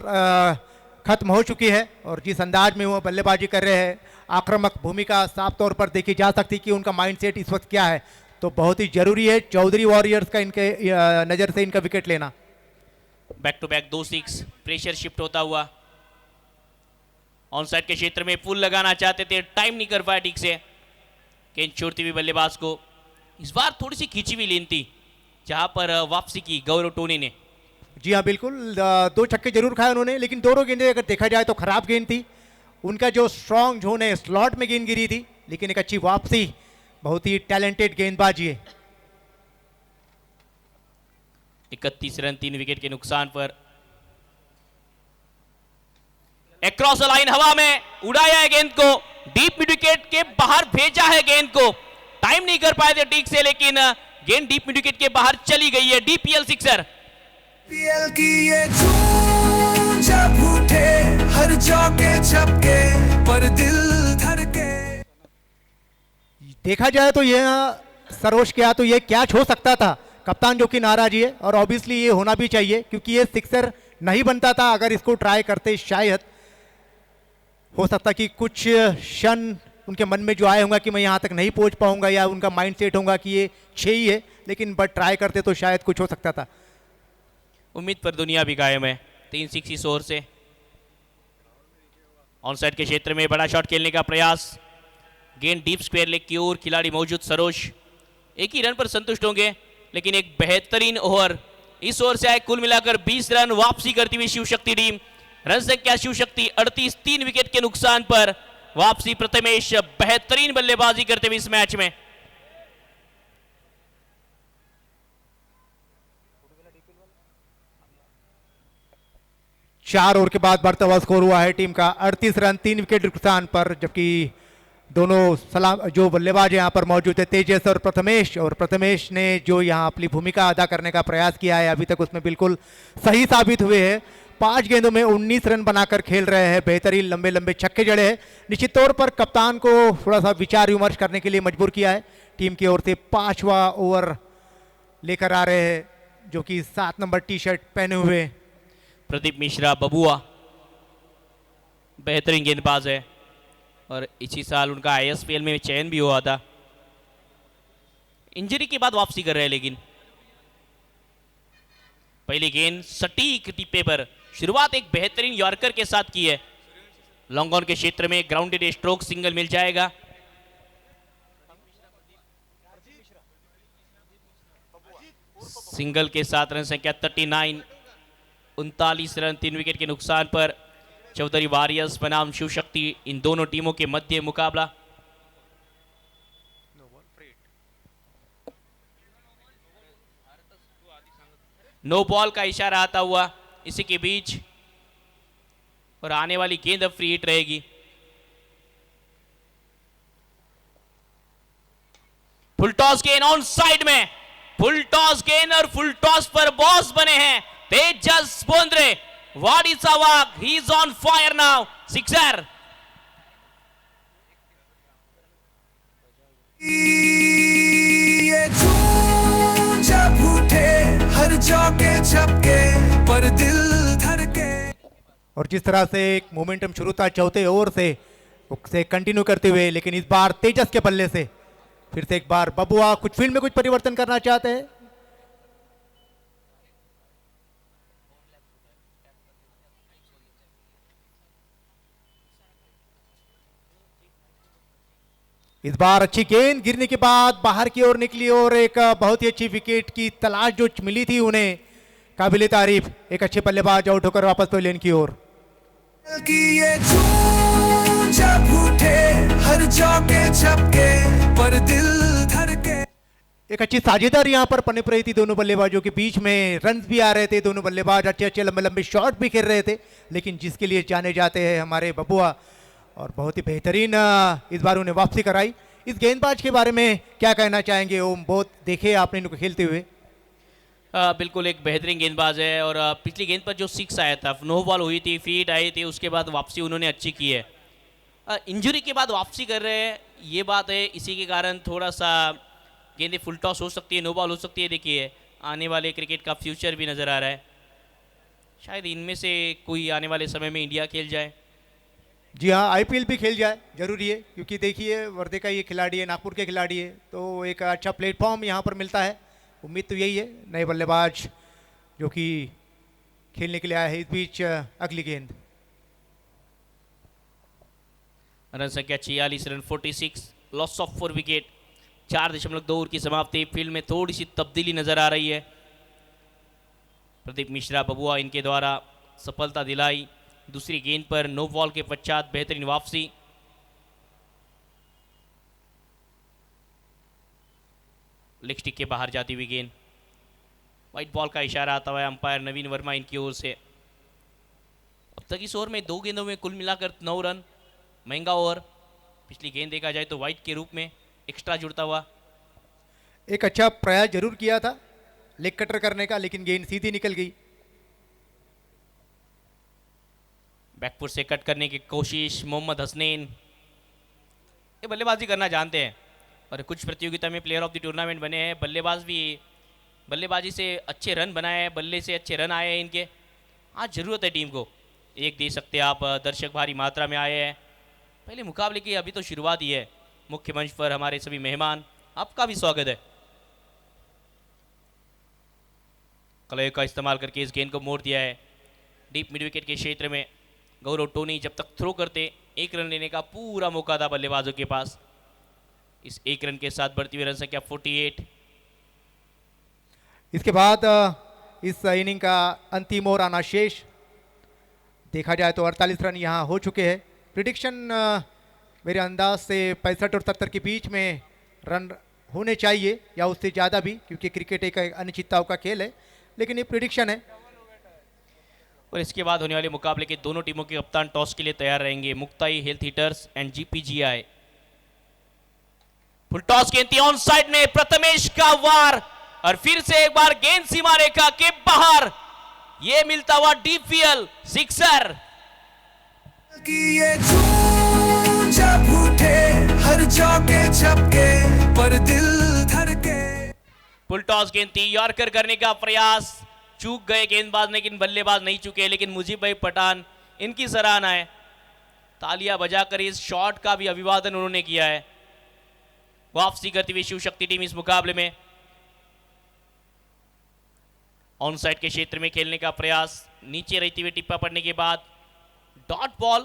खत्म हो चुकी है, और जिस अंदाज में वो बल्लेबाजी कर रहे हैं, आक्रामक भूमिका साफ तौर पर देखी जा सकती कि उनका माइंडसेट इस वक्त क्या है। तो बहुत ही जरूरी है चौधरी वॉरियर्स का इनके नज़र से इनका विकेट लेना। Back to back 2 6, pressure shift होता हुआ ऑन साइड के क्षेत्र में पुल लगाना चाहते थे, टाइम नहीं कर पाया ठीक से। गेंद छोड़ती हुई बल्लेबाज को इस बार थोड़ी सी खींची हुई लेन थी, जहां पर वापसी की गौरव टोनी ने। जी हाँ बिल्कुल, 2 छक्के जरूर खाए उन्होंने, लेकिन दोनों गेंदें अगर देखा जाए तो खराब गेंद थी। उनका जो स्ट्रॉन्ग जोन है, स्लॉट में गेंद गिरी थी, लेकिन एक अच्छी वापसी, बहुत ही टैलेंटेड गेंदबाजी है। 31 रन 3 विकेट के नुकसान पर। अक्रॉस द लाइन हवा में उड़ाया है गेंद को, डीप मिड विकेट के बाहर भेजा है गेंद को। टाइम नहीं कर पाए थे ठीक से, लेकिन गेंद डीप मिड विकेट के बाहर चली गई है। DPL sixer. डीपीएल की ये धूम जब उठे हर चौके छक्के पर दिल धड़के। देखा जाए तो यह सरोज क्या तो ये कैच हो सकता था, कप्तान जो कि नाराज है, और ऑब्वियसली ये होना भी चाहिए, क्योंकि ये सिक्सर नहीं बनता था अगर इसको ट्राई करते। शायद हो सकता कि कुछ क्षण उनके मन में जो आए होंगे कि मैं यहाँ तक नहीं पहुँच पाऊंगा, या उनका माइंड सेट होगा कि ये 6 ही है, लेकिन बट ट्राई करते तो शायद कुछ हो सकता था। उम्मीद पर दुनिया भी कायम है। 3 6 इस ओवर से। ऑन साइड के क्षेत्र में बड़ा शॉट खेलने का प्रयास, गेंद डीप स्क्वायर लेग की ओर, खिलाड़ी मौजूद सरोज एक ही रन पर संतुष्ट होंगे, लेकिन एक बेहतरीन ओवर इस ओर से आए कुल मिलाकर 20 रन वापसी करती हुई शिव शक्ति टीम। रन संख्या शिव शक्ति 38, 3 विकेट के नुकसान पर वापसी प्रथमेश बेहतरीन बल्लेबाजी करते हुए इस मैच में। चार ओवर के बाद बढ़ता हुआ स्कोर हुआ है टीम का 38 रन 3 विकेट नुकसान पर, जबकि दोनों सलाम जो बल्लेबाज यहाँ पर मौजूद है तेजस और प्रथमेश ने जो यहाँ अपनी भूमिका अदा करने का प्रयास किया है अभी तक उसमें बिल्कुल सही साबित हुए हैं। 5 गेंदों में 19 रन बनाकर खेल रहे हैं, बेहतरीन लंबे लंबे छक्के जड़े हैं। निश्चित तौर पर कप्तान को थोड़ा सा विचार विमर्श करने के लिए मजबूर किया है। टीम की ओर से 5वां ओवर लेकर आ रहे हैं जो कि 7 नंबर टी शर्ट पहने हुए प्रदीप मिश्रा बबुआ बेहतरीन गेंदबाज है और इसी साल उनका आईएसपीएल में चयन भी हुआ था। इंजरी के बाद वापसी कर रहे हैं, लेकिन पहली गेंद सटीक टिप्पे पर, शुरुआत एक बेहतरीन यॉर्कर के साथ की है। लॉन्ग ऑन के क्षेत्र में ग्राउंडेड स्ट्रोक सिंगल मिल जाएगा। सिंगल के साथ रन संख्या 39, 39 रन 3 विकेट के नुकसान पर चौधरी वॉरियर्स बनाम शिव शक्ति, इन दोनों टीमों के मध्य मुकाबला। नो बॉल का इशारा आता हुआ इसी के बीच, और आने वाली गेंद अब फ्री हिट रहेगी। फुल टॉस गेंद ऑन साइड में, फुल टॉस गेंद और फुल टॉस पर बॉस बने हैं तेजस बोंद्रे। वाडी Sehwag, he is on fire now, sixer. ये झूम जब उठे हर चौके छक्के पर दिल धड़के। और जिस तरह से एक मोमेंटम शुरू था चौथे ओवर से उसे कंटिन्यू करते हुए, लेकिन इस बार तेजस के बल्ले से फिर से एक बार बबुआ कुछ फील्ड में कुछ परिवर्तन करना चाहते हैं। इस बार अच्छी गेंद गिरने के बाद बाहर की ओर निकली और एक बहुत ही अच्छी विकेट की तलाश जो मिली थी उन्हें, काबिले तारीफ। एक अच्छे बल्लेबाज आउट होकर वापस पवेलियन की ओर। कि ये झूम जब उठे हर चौके छक्के पर दिल धड़के। एक अच्छी साझेदारी यहां पर पनप रही थी दोनों बल्लेबाजों के बीच में, रन भी आ रहे थे, दोनों बल्लेबाज अच्छे अच्छे लंबे लंबे शॉट भी खेल रहे थे, लेकिन जिसके लिए जाने जाते हैं हमारे बबुआ, और बहुत ही बेहतरीन इस बार उन्हें वापसी कराई। इस गेंदबाज के बारे में क्या कहना चाहेंगे ओम? बहुत देखे आपने इनको खेलते हुए। बिल्कुल एक बेहतरीन गेंदबाज है, और पिछली गेंद पर जो 6 आया था, नो बॉल हुई थी, फ्री हिट आई थी, उसके बाद वापसी उन्होंने अच्छी की है। इंजरी के बाद वापसी कर रहे हैं, ये बात है, इसी के कारण थोड़ा सा गेंदें फुल टॉस हो सकती है, नो बॉल हो सकती है। देखिए आने वाले क्रिकेट का फ्यूचर भी नज़र आ रहा है, शायद इनमें से कोई आने वाले समय में इंडिया खेल जाए। जी हाँ, आईपीएल भी खेल जाए, जरूरी है, क्योंकि देखिए वर्धे का ये खिलाड़ी है, नागपुर के खिलाड़ी है, तो एक अच्छा प्लेटफॉर्म यहाँ पर मिलता है। उम्मीद तो यही है, नए बल्लेबाज जो कि खेलने के लिए आया है। इस बीच अगली गेंद, रन संख्या 46 run 46, loss of 4 wicket. 4.2 over की समाप्ति। फील्ड में थोड़ी सी तब्दीली नजर आ रही है। प्रदीप मिश्रा बबुआ इनके द्वारा सफलता दिलाई। दूसरी गेंद पर नो बॉल के पश्चात बेहतरीन वापसी। लेग स्टिक के बाहर जाती हुई गेंद, व्हाइट बॉल का इशारा आता हुआ अंपायर नवीन वर्मा इनकी ओर से। अब तक इस ओवर में 2 गेंदों में कुल मिलाकर 9 रन, महंगा ओवर। पिछली गेंद देखा जाए तो व्हाइट के रूप में एक्स्ट्रा जुड़ता हुआ। एक अच्छा प्रयास जरूर किया था लेग कटर करने का, लेकिन गेंद सीधी निकल गई। बैकफुट से कट करने की कोशिश, मोहम्मद हसनैन ये बल्लेबाजी करना जानते हैं और कुछ प्रतियोगिता में प्लेयर ऑफ द टूर्नामेंट बने हैं। बल्लेबाज भी बल्लेबाजी से अच्छे रन बनाए हैं, बल्ले से अच्छे रन आए हैं इनके। आज ज़रूरत है टीम को, एक दे सकते आप। दर्शक भारी मात्रा में आए हैं। पहले मुकाबले की अभी तो शुरुआत ही है। मुख्य मंच पर हमारे सभी मेहमान, आपका भी स्वागत है। कलय का इस्तेमाल करके इस गेंद को मोड़ दिया है डीप मिड विकेट के क्षेत्र में। गौरव टोनी जब तक थ्रो करते 1 रन लेने का पूरा मौका था बल्लेबाजों के पास। इस 1 रन के साथ बढ़ती हुई रन संख्या 48। इसके बाद इस इनिंग का अंतिम ओवर आना शेष। देखा जाए तो 48 रन यहाँ हो चुके हैं। प्रिडिक्शन मेरे अंदाज से 65 और 70 के बीच में रन होने चाहिए या उससे ज़्यादा भी, क्योंकि क्रिकेट एक अनिश्चितताओं का खेल है, लेकिन ये प्रिडिक्शन है। और इसके बाद होने वाले मुकाबले के दोनों टीमों के कप्तान टॉस के लिए तैयार रहेंगे, Muktai health heaters and GPGI. Full toss गेंद ऑन साइड में प्रथमेश का वार, और फिर से एक बार गेंद सीमा रेखा के बाहर, ये मिलता हुआ डीपीएल सिक्सर। कि ये झूम जब उठे हर चौके छक्के पर दिल धड़के। फुल टॉस गेंद थी, यॉर्कर करने का प्रयास, चूक गए गेंदबाज लेकिन बल्लेबाज नहीं चुके, लेकिन मुजीब भाई पठान इनकी सराहना है, तालियां बजाकर इस शॉट का भी अभिवादन उन्होंने किया है। वापसी करती हुई शिव शक्ति टीम इस मुकाबले में। ऑन साइड के क्षेत्र में खेलने का प्रयास, नीचे रहती हुई टिप्पा पड़ने के बाद डॉट बॉल,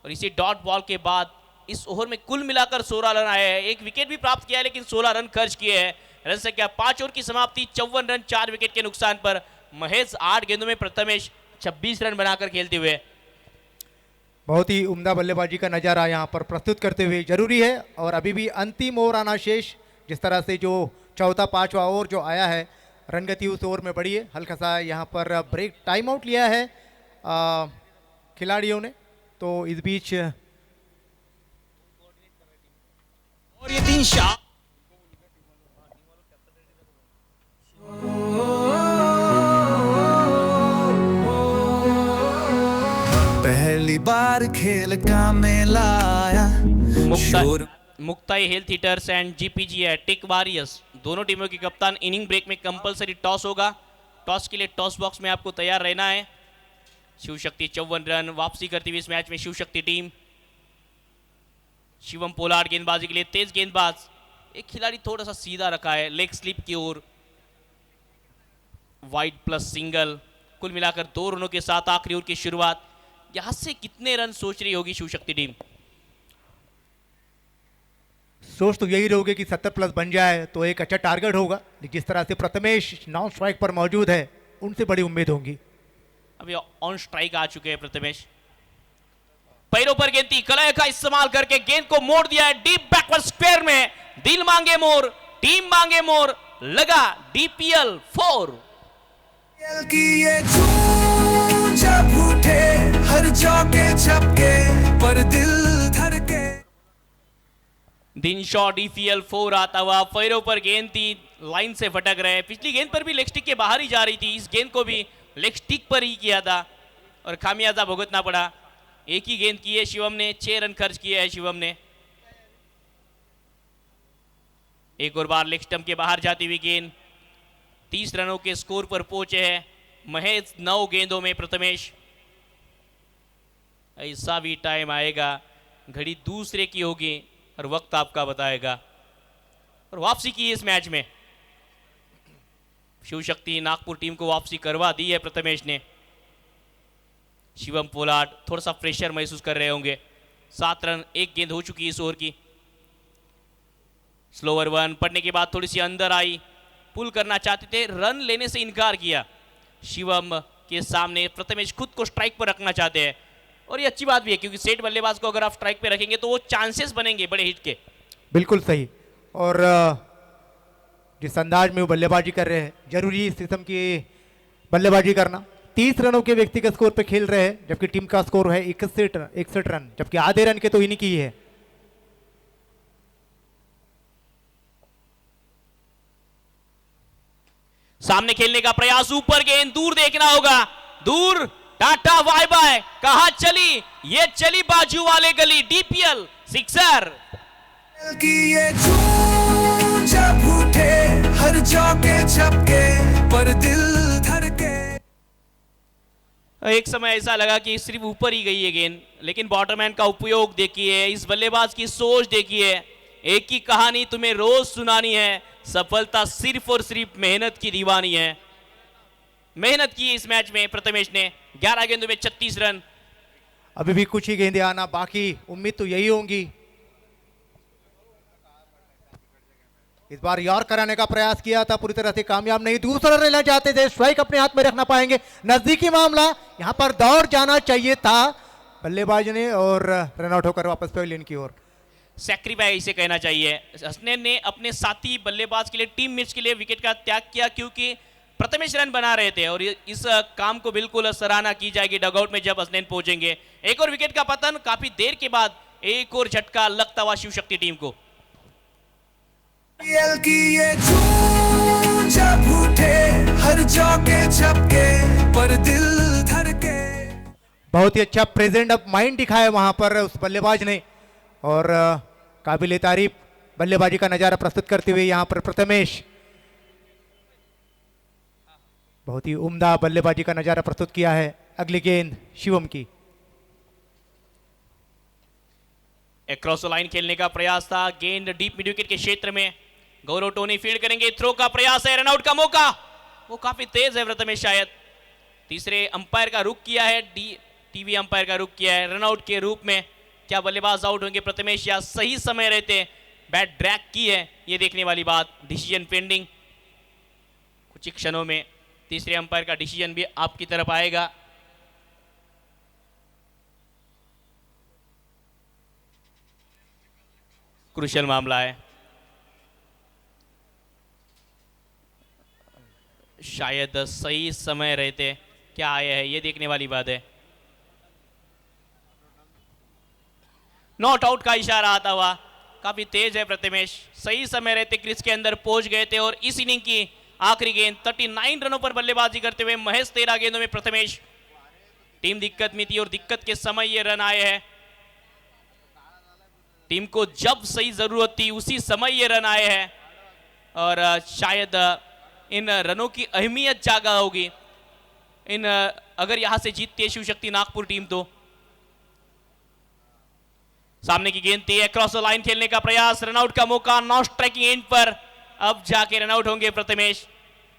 और इसी डॉट बॉल के बाद इस ओवर में कुल मिलाकर 16 रन आए हैं। एक विकेट भी प्राप्त किया है लेकिन 16 रन खर्च किए हैं। रन संख्या 5 ओवर की समाप्ति 54 रन 4 विकेट के नुकसान पर। महेश 8 गेंदों में प्रथमेश 26 रन बनाकर खेलते हुए। बहुत ही उम्दा बल्लेबाजी का नज़ारा यहाँ पर प्रस्तुत करते हुए जरूरी है। और अभी भी अंतिम ओवर आना शेष। जिस तरह से जो चौथा पांचवा ओवर जो आया है, रनगति उस ओवर में बढ़ी है। हल्का सा यहाँ पर ब्रेक टाइम आउट लिया है खिलाड़ियों ने, तो इस बीच और ये 3 शॉट पहली बार खेल का मेला आया। शोर Muktai health heaters and GPGI tick warriors, दोनों टीमों के कप्तान इनिंग ब्रेक में कंपलसरी टॉस होगा। टॉस के लिए टॉस बॉक्स में आपको तैयार रहना है। शिव शक्ति 54 रन, वापसी करती हुई इस मैच में शिव शक्ति टीम। शिवम पोलार्ड गेंदबाजी के लिए तेज गेंदबाज, एक खिलाड़ी थोड़ा सा सीधा रखा है लेग स्लिप की ओर, वाइड प्लस सिंगल, कुल मिलाकर 2 रनों के साथ आखिरी ओवर की शुरुआत। यहां से कितने रन सोच रही होगी शिव शक्ति टीम? सोच तो यही रहोगे कि 70 प्लस बन जाए तो एक अच्छा टारगेट होगा, लेकिन जिस तरह से प्रथमेश नॉन स्ट्राइक पर मौजूद है, उनसे बड़ी उम्मीद होंगी। अभी ऑन स्ट्राइक आ चुके हैं प्रथमेश। पैरों पर गेंद थी, कलह का इस्तेमाल करके गेंद को मोड़ दिया है डीप बैकवर्ड स्क्वायर में। दिल मांगे मोर, टीम मांगे मोर, लगा डीपीएल 4। की ये झूम जब उठे हर चौके छक्के पर दिल धड़के। दिन शॉट डीपीएल 4 आता हुआ, पैरों पर गेंद थी, लाइन से भटक रहे। पिछली गेंद पर भी लेग स्टिक के बाहर ही जा रही थी, इस गेंद को भी लेग स्टिक पर ही किया था और खामियाजा भुगतना पड़ा। एक ही गेंद की है शिवम ने, 6 रन खर्च किए हैं शिवम ने। एक और बार लेग स्टंप के बाहर जाती हुई गेंद, 30 रनों के स्कोर पर पहुंचे हैं महेश 9 गेंदों में प्रथमेश। ऐसा भी टाइम आएगा, घड़ी दूसरे की होगी और वक्त आपका बताएगा। और वापसी की इस मैच में शिव शक्ति नागपुर टीम को वापसी करवा दी है प्रथमेश ने। शिवम पोलार्ड थोड़ा सा प्रेशर महसूस कर रहे होंगे। 7 रन 1 गेंद हो चुकी इस ओवर की। स्लोवर 1 पड़ने के बाद थोड़ी सी अंदर आई, पुल करना चाहते थे, रन लेने से इनकार किया। शिवम के सामने प्रथमेश खुद को स्ट्राइक पर रखना चाहते हैं और ये अच्छी बात भी है, क्योंकि सेट बल्लेबाज को अगर आप स्ट्राइक पे रखेंगे तो वो चांसेस बनेंगे बड़े हिट के। बिल्कुल सही। और जिस अंदाज में वो बल्लेबाजी कर रहे हैं, जरूरी इस किस्म की बल्लेबाजी करना। 30 रनों के व्यक्तिगत स्कोर पे खेल रहे हैं, जबकि टीम का स्कोर है 61 रन, जबकि आधे रन के तो इन्हीं की ही है। सामने खेलने का प्रयास, ऊपर गेंद, दूर देखना होगा, दूर, टाटा बाय बाय, कहां चली? ये चली बाजू वाले गली, डीपीएल सिक्सर। की ये झूम जब उठे हर चौके छक्के पर दिल धड़के। एक समय ऐसा लगा कि सिर्फ ऊपर ही गई है गेंद, लेकिन बॉटरमैन का उपयोग देखिए, इस बल्लेबाज की सोच देखिए। एक ही कहानी तुम्हें रोज सुनानी है, सफलता सिर्फ और सिर्फ मेहनत की दीवानी है। मेहनत की इस मैच में प्रथमेश ने, 11 गेंदों में 36 रन। अभी भी कुछ ही गेंदें आना बाकी, उम्मीद तो यही होंगी। इस बार यॉर्क कराने का प्रयास किया था, पूरी तरह से कामयाब नहीं। दूसरा लेना चाहते थे, स्ट्राइक अपने हाथ में रखना पाएंगे, नजदीकी मामला, यहां पर दौड़ जाना चाहिए था बल्लेबाज ने और रन आउट होकर वापस पेविलियन की ओर। सैक्रिफाइस इसे कहना चाहिए। हसनैन ने अपने साथी बल्लेबाज के लिए, टीम मेट्स के लिए विकेट का त्याग किया क्योंकि प्रथमेश रन बना रहे थे और इस काम को बिल्कुल सराहना की जाएगी डगआउट में जब हसनैन पहुंचेंगे। एक और विकेट का पतन काफी देर के बाद, एक और झटका लगता हुआ शिव शक्ति टीम को। IPL की ये धूम जब उठे, हर चौके छक्के पर दिल धड़के। बहुत ही अच्छा प्रेजेंट ऑफ माइंड दिखाया वहां पर उस बल्लेबाज ने और काबिल तारीफ बल्लेबाजी का नजारा प्रस्तुत करते हुए यहां पर प्रथमेश बहुत ही उम्दा बल्लेबाजी का नजारा प्रस्तुत किया है। अगली गेंद शिवम की। क्रॉस लाइन खेलने का प्रयास था, गेंद डीप मिड विकेट के क्षेत्र में। गौरव टोनी फील्ड करेंगे, थ्रो का प्रयास है, रनआउट का मौका, वो काफी तेज है प्रथमेश शायद। तीसरे अंपायर का रुख किया है, टीवी अंपायर का रुख किया है रनआउट के रूप में। क्या बल्लेबाज आउट होंगे प्रथमेश या सही समय रहते बैट ड्रैग की है, ये देखने वाली बात। डिसीजन पेंडिंग, कुछ ही क्षणों में तीसरे अंपायर का डिसीजन भी आपकी तरफ आएगा। क्रूशियल मामला है, शायद सही समय रहते क्या आया है, ये देखने वाली बात है। नॉट आउट का इशारा आता हुआ, काफी तेज है प्रथमेश, सही समय रहते क्रीज के अंदर पहुंच गए थे। और इस इनिंग की आखिरी गेंद 39 रनों पर बल्लेबाजी करते हुए महज 13 गेंदों में प्रथमेश। टीम दिक्कत में थी और दिक्कत के समय ये रन आए हैं। टीम को जब सही जरूरत थी उसी समय ये रन आए हैं और शायद इन रनों की अहमियत जागा होगी इन अगर यहां से जीतती है शिव शक्ति नागपुर टीम तो। सामने की गेंद थी, क्रॉस लाइन खेलने का प्रयास, रनआउट का मौका, नॉट स्ट्राइकिंग एंड पर अब जाके रनआउट होंगे प्रथमेश।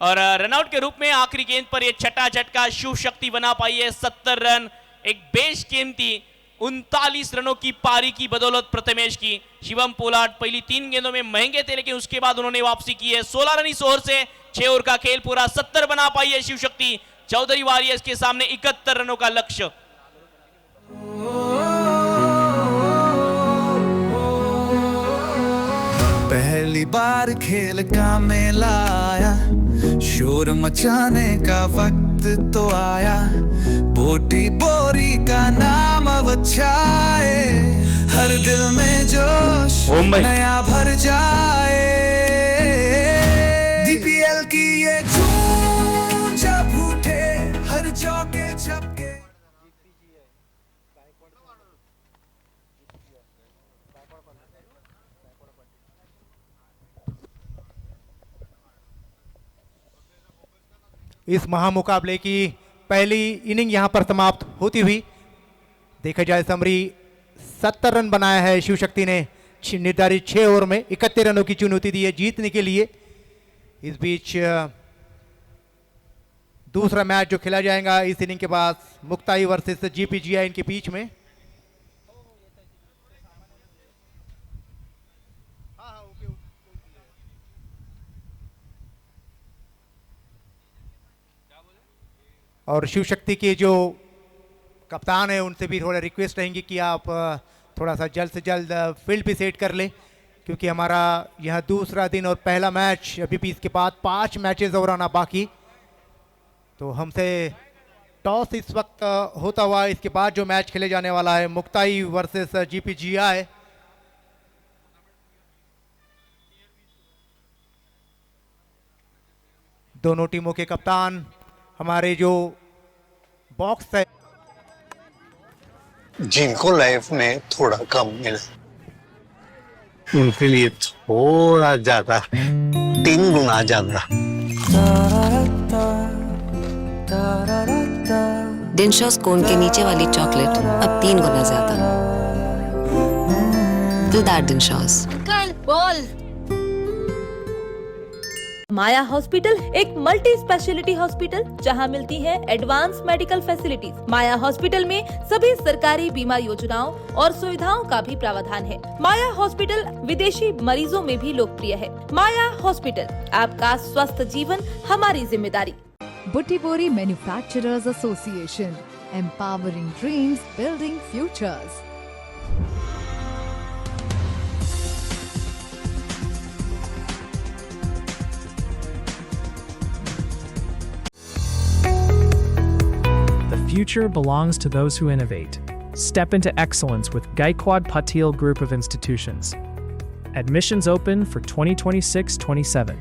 और रनआउट के रूप में आखिरी गेंद पर यह छठा झटका शिव शक्ति बना पाई है 70 रन। एक बेश कीमती 39 रनों की पारी की बदौलत प्रथमेश की। शिवम पोलार्ड पहली 3 गेंदों में महंगे थे लेकिन उसके बाद उन्होंने वापसी की है। 16 रन इस ओवर से, 6 ओवर का खेल पूरा, 70 बना पाई है शिव शक्ति। चौधरी वॉरियर्स के सामने 71 रनों का लक्ष्य। पहली बार खेल का मेला आया, शोर मचाने का वक्त तो आया। बोटी बोरी का नाम अब छाए, हर दिल में जोश नया भर जाए। DPL की ये धूम जब उठे, हर चौके छक्के। इस महामुकाबले की पहली इनिंग यहां पर समाप्त होती हुई देखा जाए समरी 70 रन बनाया है शिव शक्ति ने निर्धारित 6 ओवर में। 31 रनों की चुनौती दी है जीतने के लिए। इस बीच दूसरा मैच जो खेला जाएगा इस इनिंग के बाद मुक्ताई वर्सेस GPGI इनके बीच में। और शिव शक्ति के जो कप्तान है उनसे भी थोड़ा रिक्वेस्ट रहेंगी कि आप थोड़ा सा जल्द से जल्द फील्ड भी सेट कर लें क्योंकि हमारा यह दूसरा दिन और पहला मैच अभी भी इसके बाद 5 मैचेस और आना बाकी। तो हमसे टॉस इस वक्त होता हुआ इसके बाद जो मैच खेले जाने वाला है मुक्ताई वर्सेस GPGI। दोनों टीमों के कप्तान हमारे जो बॉक्स है जिनको लाइफ में थोड़ा कम मिला उनके लिए थोड़ा ज्यादा 3 गुना ज्यादा। डिनशॉस कोन के नीचे वाली चॉकलेट अब 3 गुना ज्यादा। दिलदार डिनशॉस। कल बोल माया हॉस्पिटल एक मल्टी स्पेशलिटी हॉस्पिटल जहां मिलती हैं एडवांस मेडिकल फैसिलिटीज। माया हॉस्पिटल में सभी सरकारी बीमा योजनाओं और सुविधाओं का भी प्रावधान है। माया हॉस्पिटल विदेशी मरीजों में भी लोकप्रिय है। माया हॉस्पिटल, आपका स्वस्थ जीवन हमारी जिम्मेदारी। Buttipori Manufacturers Association, empowering dreams, building futures. The future belongs to those who innovate. Step into excellence with Gaikwad Patil Group of Institutions. Admissions open for 2026-27.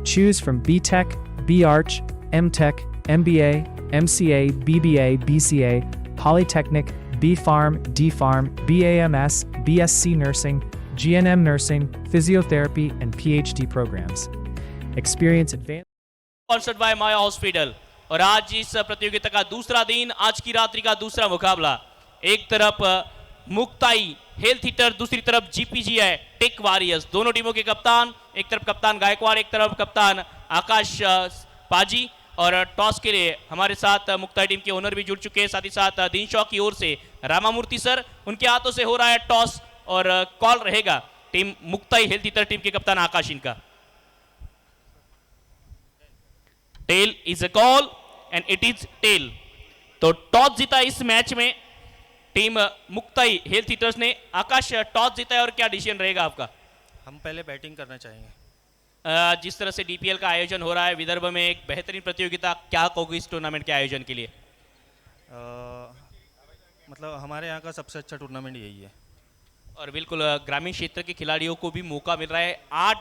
Choose from BTech, BArch, MTech, MBA, MCA, BBA, BCA, Polytechnic, BPharm, DPharm, BAMS, BSc Nursing, GNM Nursing, Physiotherapy, and PhD programs. Experience advanced. Sponsored by Maya hospital. और आज इस प्रतियोगिता का दूसरा दिन, आज की रात्रि का दूसरा मुकाबला। एक तरफ मुक्ताई हेल्थ हीटर, दूसरी तरफ जीपीजीआई टेक वॉरियर्स। दोनों टीमों के कप्तान, एक तरफ कप्तान गायकवाड़, एक तरफ कप्तान आकाश पाजी। और टॉस के लिए हमारे साथ मुक्ताई टीम के ओनर भी जुड़ चुके हैं, साथ ही साथ दिनशॉ की ओर से रामामूर्ति सर, उनके हाथों से हो रहा है टॉस और कॉल रहेगा team Muktai health heater team के कप्तान आकाश इनका। Tail is a call and it is tail. तो टॉस जीता इस मैच में टीम मुक्ताई हेल्थ हीटर्स ने। आकाश, टॉस जीता है और क्या डिसीजन रहेगा आपका? हम पहले बैटिंग करना चाहेंगे। जिस तरह से डीपीएल का आयोजन हो रहा है विदर्भ में, एक बेहतरीन प्रतियोगिता, क्या कहोगे इस टूर्नामेंट के आयोजन के लिए? मतलब हमारे यहाँ का सबसे अच्छा टूर्नामेंट यही है। और बिल्कुल ग्रामीण क्षेत्र के खिलाड़ियों को भी मौका मिल रहा है 8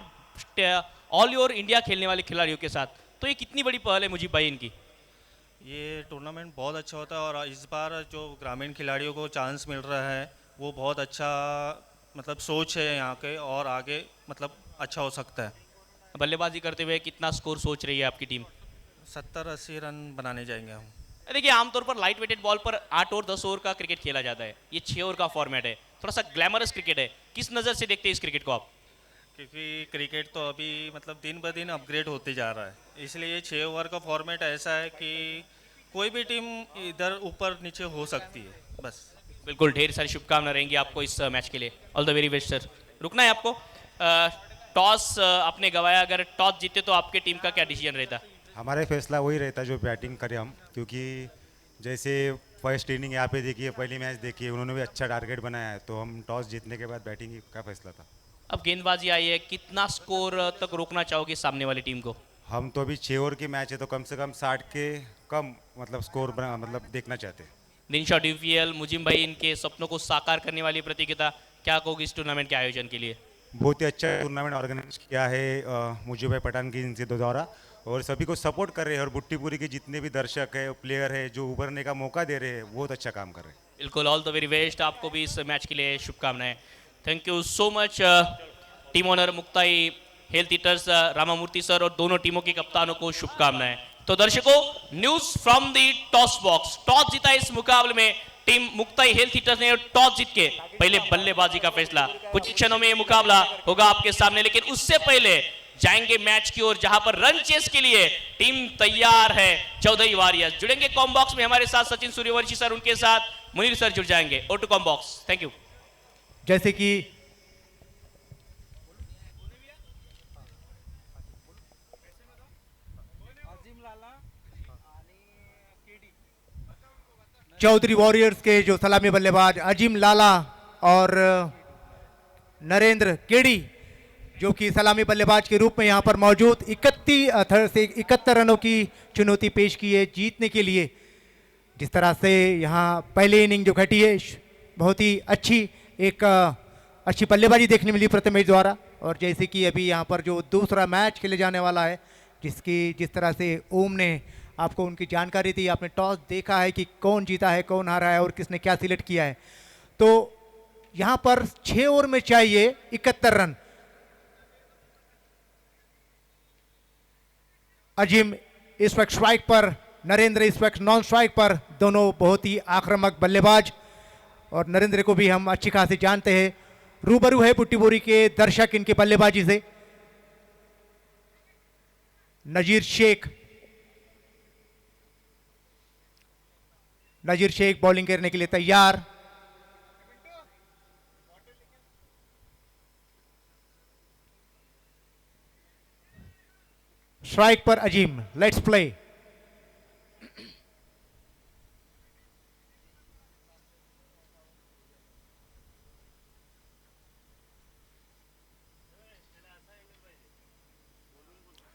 ऑल ओवर इंडिया खेलने वाले खिलाड़ियों के साथ। तो ये कितनी बड़ी पहल है मुजीब भाई इनकी? ये टूर्नामेंट बहुत अच्छा होता है और इस बार जो ग्रामीण खिलाड़ियों को चांस मिल रहा है वो बहुत अच्छा, मतलब सोच है यहाँ के, और आगे मतलब अच्छा हो सकता है। बल्लेबाजी करते हुए कितना स्कोर सोच रही है आपकी टीम? 70-80 रन बनाने जाएंगे हम। देखिए, आमतौर पर लाइट वेटेड बॉल पर 8 और 10 ओवर का क्रिकेट खेला जाता है, ये 6 ओवर का फॉर्मेट है, थोड़ा सा ग्लैमरस क्रिकेट है। किस नज़र से देखते हैं इस क्रिकेट को आप? क्योंकि क्रिकेट तो अभी मतलब दिन ब दिन अपग्रेड होते जा रहा है, इसलिए 6 ओवर का फॉर्मेट ऐसा है कि कोई भी टीम इधर ऊपर नीचे हो सकती है। बस बिल्कुल, ढेर सारी शुभकामनाएं रहेंगी आपको इस मैच के लिए। All the very best sir. रुकना है आपको। टॉस आपने गवाया, अगर टॉस जीते तो आपके टीम का क्या डिसीजन रहता? हमारा फैसला वही रहता जो बैटिंग करें हम, क्योंकि जैसे फर्स्ट इनिंग यहाँ पे देखिए, पहली मैच देखिए, उन्होंने भी अच्छा टारगेट बनाया है, तो हम टॉस जीतने के बाद बैटिंग का फैसला था। अब गेंदबाजी आई है, कितना स्कोर तक रोकना चाहोगे सामने वाली टीम को? हम तो अभी 6 ओवर की मैच है, तो कम से कम 60 के कम मतलब स्कोर मतलब देखना चाहते हैं। दिनशॉ डीपीएल, मुजिम भाई, इनके सपनों को साकार करने वाली प्रतियोगिता, क्या कहोगे इस टूर्नामेंट के आयोजन के लिए? बहुत ही अच्छा टूर्नामेंट ऑर्गेनाइज किया है मुजीब भाई पठान की इनसे द्वारा, और सभी को सपोर्ट कर रहे हैं, और बुट्टीपुरी के जितने भी दर्शक है, प्लेयर है, जो उभरने का मौका दे रहे हैं, बहुत अच्छा काम कर रहे हैं। बिल्कुल, ऑल द वेरी बेस्ट। आपको भी इस मैच के लिए शुभकामनाएं। Thank you so much team owner Muktai health heaters Ramamurthy sir, और दोनों टीमों के कप्तानों को शुभकामनाएं। तो दर्शकों, news from the toss box. Toss जीता इस मुकाबले में टीम मुक्ताई हेल्थ हीटर्स ने, टॉस जीत के पहले बल्लेबाजी का फैसला। कुछ क्षणों में ये मुकाबला होगा आपके सामने, लेकिन उससे पहले जाएंगे मैच की ओर, जहां पर रन चेस के लिए टीम तैयार है। चौधरी वॉरियर्स जुड़ेंगे कॉम बॉक्स में, हमारे साथ सचिन सूर्यवंशी सर, उनके साथ मुनीर सर जुड़ जाएंगे। Over to comm box. Thank you. जैसे कि चौधरी वॉरियर्स के जो सलामी बल्लेबाज अजीम लाला और नरेंद्र केडी, जो कि सलामी बल्लेबाज के रूप में यहाँ पर मौजूद, 71 रनों की चुनौती पेश की है जीतने के लिए। जिस तरह से यहाँ पहले इनिंग जो घटी है, बहुत ही अच्छी बल्लेबाजी देखने मिली प्रथमेश द्वारा। और जैसे कि अभी यहाँ पर जो दूसरा मैच खेले जाने वाला है, जिस तरह से ओम ने आपको उनकी जानकारी दी, आपने टॉस देखा है कि कौन जीता है, कौन हारा है और किसने क्या सिलेक्ट किया है। तो यहाँ पर 6 ओवर में चाहिए 71 रन। अजीम इस वक्त स्ट्राइक पर, नरेंद्र इस वक्त नॉन स्ट्राइक पर, दोनों बहुत ही आक्रामक बल्लेबाज, और नरेंद्र को भी हम अच्छी खासी जानते हैं, रूबरू है बुट्टीपुरी के दर्शक इनके बल्लेबाजी से। नजीर शेख। नजीर शेख बॉलिंग करने के लिए तैयार। स्ट्राइक पर अजीम। Let's play.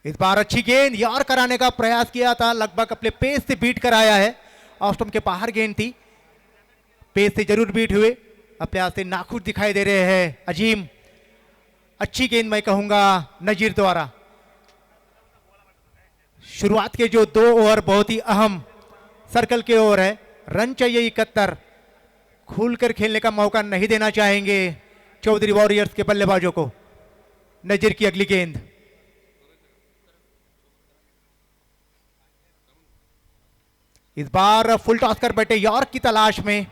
इस बार अच्छी गेंद यार कराने का प्रयास किया था, लगभग अपने पेस से बीट कराया है। ऑफ स्टंप के बाहर गेंद थी, पेस से जरूर बीट हुए। अपने हाथ से नाखुश दिखाई दे रहे हैं अजीम। अच्छी गेंद मैं कहूंगा नजीर द्वारा। शुरुआत के जो 2 ओवर बहुत ही अहम सर्कल के ओवर है। रन चाहिए 71। खुलकर खेलने का मौका नहीं देना चाहेंगे चौधरी वॉरियर्स के बल्लेबाजों को। नजीर की अगली गेंद। इस बार फुल टॉस कर बैठे यॉर्क की तलाश में।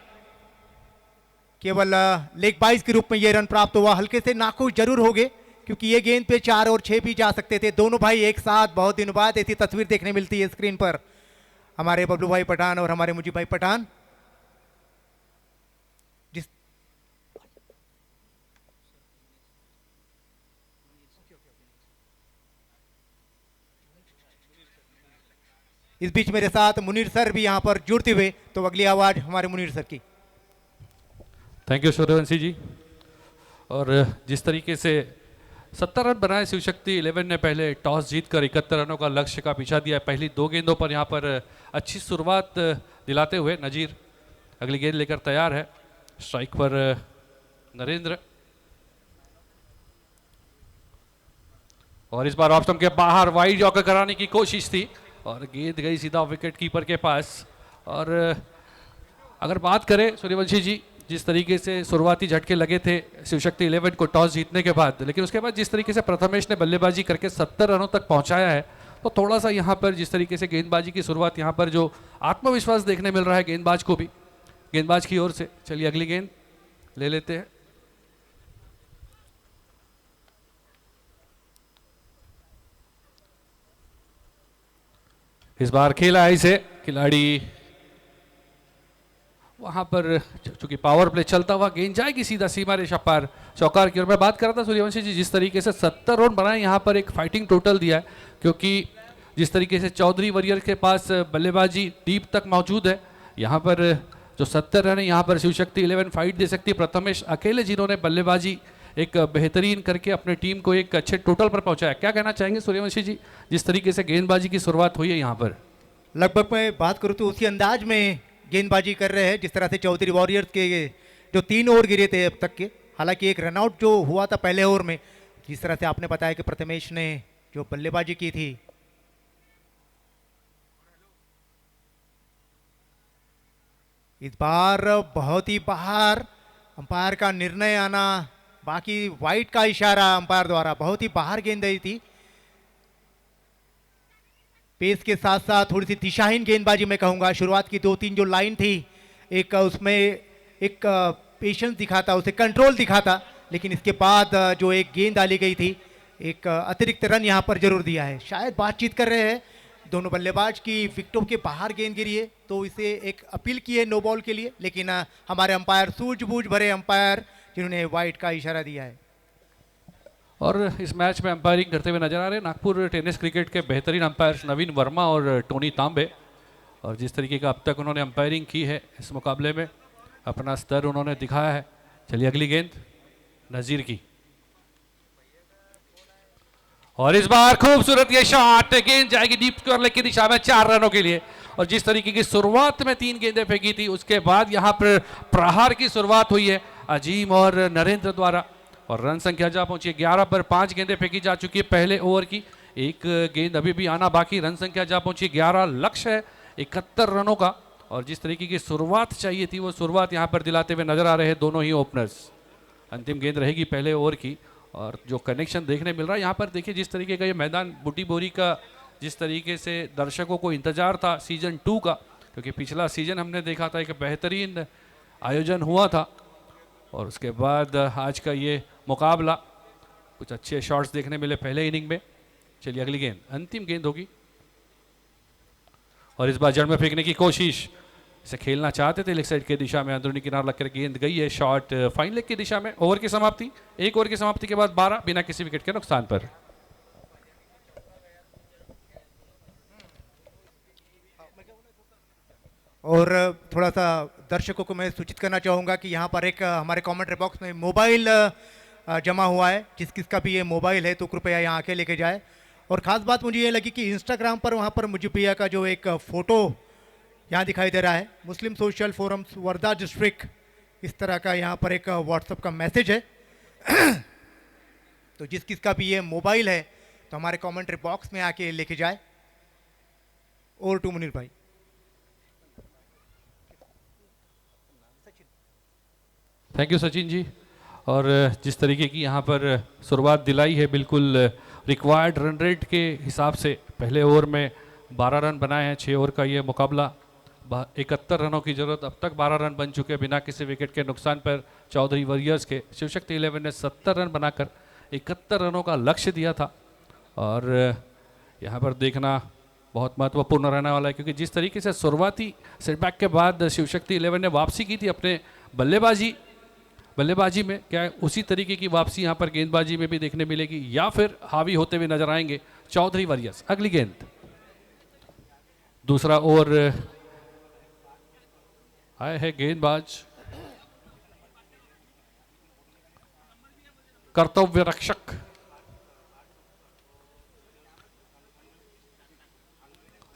केवल लेग बाइज के रूप में यह रन प्राप्त हुआ। हल्के से नाखुश जरूर हो गए क्योंकि ये गेंद पे 4 और 6 भी जा सकते थे। दोनों भाई एक साथ, बहुत दिनों बाद ऐसी तस्वीर देखने मिलती है स्क्रीन पर। हमारे बबलू भाई पठान और हमारे मुजीब भाई पठान। जिस इस बीच मेरे साथ मुनीर सर भी यहां पर जुड़ते हुए, तो अगली आवाज हमारे मुनीर सर की। थैंक यू सूर्यवंशी जी। और जिस तरीके से 70 रन बनाए शिव शक्ति 11 ने पहले टॉस जीतकर 71 रनों का लक्ष्य का पीछा दिया। पहली 2 गेंदों पर यहां पर अच्छी शुरुआत दिलाते हुए नजीर अगली गेंद लेकर तैयार है। स्ट्राइक पर नरेंद्र, और इस बार ऑफ स्टंप के बाहर वाइड यॉर्कर कराने की कोशिश थी और गेंद गई सीधा विकेट कीपर के पास। और अगर बात करें सूर्यवंशी जी, जिस तरीके से शुरुआती झटके लगे थे शिवशक्ति 11 को टॉस जीतने के बाद, लेकिन उसके बाद जिस तरीके से प्रथमेश ने बल्लेबाजी करके 70 रनों तक पहुंचाया है, तो थोड़ा सा यहाँ पर जिस तरीके से गेंदबाजी की शुरुआत, यहाँ पर जो आत्मविश्वास देखने मिल रहा है गेंदबाज को भी, गेंदबाज की ओर से। चलिए अगली गेंद ले लेते हैं। इस बार खेला है इसे खिलाड़ी, वहां पर चूंकि पावर प्ले चलता हुआ गेंद जाएगी सीधा सीमा रेखा पार चौकार की ओर। मैं बात कर रहा था सूर्यवंशी जी, जिस तरीके से 70 रन बनाए, यहाँ पर एक फाइटिंग टोटल दिया है, क्योंकि जिस तरीके से चौधरी वॉरियर के पास बल्लेबाजी डीप तक मौजूद है, यहाँ पर जो 70 रन है यहाँ पर शिवशक्ति 11 फाइट दे सकती है। प्रथमेश अकेले जिन्होंने बल्लेबाजी एक बेहतरीन करके अपने टीम को एक अच्छे टोटल पर पहुंचाया। क्या कहना चाहेंगे सूर्यवंशी जी, जिस तरीके से गेंदबाजी की शुरुआत हुई है यहाँ पर? लगभग मैं बात करूँ तो उसी अंदाज में गेंदबाजी कर रहे हैं जिस तरह से चौधरी वॉरियर्स के जो 3 ओवर गिरे थे अब तक के। हालांकि एक रनआउट जो हुआ था पहले ओवर में, जिस तरह से आपने बताया कि प्रथमेश ने जो बल्लेबाजी की थी, इस बार बहुत ही बाहर अंपायर का निर्णय आना, बाकी वाइड का इशारा अंपायर द्वारा, बहुत ही बाहर गेंद आई थी। पेस के साथ साथ थोड़ी सी दिशाहीन गेंदबाजी मैं कहूंगा। शुरुआत की 2-3 जो लाइन थी, एक उसमें एक पेशेंस दिखा था, उसे कंट्रोल दिखा था, लेकिन इसके बाद जो एक गेंद डाली गई थी, एक अतिरिक्त रन यहां पर जरूर दिया है। शायद बातचीत कर रहे हैं दोनों बल्लेबाज की, विकेटों के बाहर गेंद गिरी है तो इसे एक अपील की है नो बॉल के लिए, लेकिन हमारे अंपायर सूझबूझ भरे अंपायर जिन्होंने वाइड का इशारा दिया है। और इस मैच में अंपायरिंग करते हुए नजर आ रहे हैं नागपुर टेनिस क्रिकेट के बेहतरीन अंपायर नवीन वर्मा और टोनी तांबे। और जिस तरीके का अब तक उन्होंने अंपायरिंग की है इस मुकाबले में, अपना स्तर उन्होंने दिखाया है। चलिए अगली गेंद नजीर की, और इस बार खूबसूरत ये शॉट, गेंद जाएगी डीप स्क्वायर लेग की दिशा में 4 रनों के लिए। और जिस तरीके की शुरुआत में 3 गेंदें फेंकी थी, उसके बाद यहाँ पर प्रहार की शुरुआत हुई है अजीम और नरेंद्र द्वारा, और रन संख्या जा पहुंची है 11 पर 5 गेंदें फेंकी जा चुकी है पहले ओवर की, एक गेंद अभी भी आना बाकी। रन संख्या जा पहुंची 11, लक्ष्य है 71 रनों का। और जिस तरीके की शुरुआत चाहिए थी वो शुरुआत यहाँ पर दिलाते हुए नजर आ रहे हैं दोनों ही ओपनर्स। अंतिम गेंद रहेगी पहले ओवर की, और जो कनेक्शन देखने मिल रहा है यहाँ पर, देखिए जिस तरीके का ये मैदान बुटी बोरी का, जिस तरीके से दर्शकों को इंतजार था सीजन 2 का, क्योंकि पिछला सीजन हमने देखा था एक बेहतरीन आयोजन हुआ था, और उसके बाद आज का ये मुकाबला, कुछ अच्छे शॉट्स देखने मिले पहले इनिंग में। चलिए अगली गेंद, अंतिम गेंद होगी और इस बार जड़ में फेंकने की कोशिश, इसे खेलना चाहते थे लेग साइड के दिशा में, अंदरूनी किनारा लगकर गेंद गई है शॉट फाइन लेग की दिशा में। ओवर की समाप्ति, एक ओवर की समाप्ति के बाद 12 बिना किसी विकेट के नुकसान पर। और थोड़ा सा दर्शकों को मैं सूचित करना चाहूँगा कि यहाँ पर एक हमारे कमेंट्री बॉक्स में मोबाइल जमा हुआ है, जिस किसका भी ये मोबाइल है तो कृपया यहाँ आके लेके जाए। और ख़ास बात मुझे ये लगी कि इंस्टाग्राम पर वहाँ पर मुझे भैया का जो एक फ़ोटो यहाँ दिखाई दे रहा है, मुस्लिम सोशल फोरम्स वर्धा डिस्ट्रिक्ट, इस तरह का यहाँ पर एक व्हाट्सएप का मैसेज है। तो जिस किसका भी ये मोबाइल है तो हमारे कमेंट्री बॉक्स में आके लेके जाए। और टू मुनीर भाई। Thank you Sachin ji. और जिस तरीके की यहाँ पर शुरुआत दिलाई है, बिल्कुल रिक्वायर्ड रन रेट के हिसाब से पहले ओवर में 12 रन बनाए हैं। 6 ओवर का ये मुकाबला, 71 रनों की जरूरत, अब तक 12 रन बन चुके बिना किसी विकेट के नुकसान पर। चौधरी वॉरियर्स के शिवशक्ति 11 ने 70 रन बनाकर 71 रनों का लक्ष्य दिया था और यहाँ पर देखना बहुत महत्वपूर्ण रहने वाला है, क्योंकि जिस तरीके से शुरुआती सेटबैक के बाद शिवशक्ति 11 ने वापसी की थी अपने बल्लेबाजी में, क्या उसी तरीके की वापसी यहाँ पर गेंदबाजी में भी देखने मिलेगी या फिर हावी होते हुए नजर आएंगे चौधरी वॉरियर्स। अगली गेंद, दूसरा ओवर आए है गेंदबाज कर्तव्य रक्षक,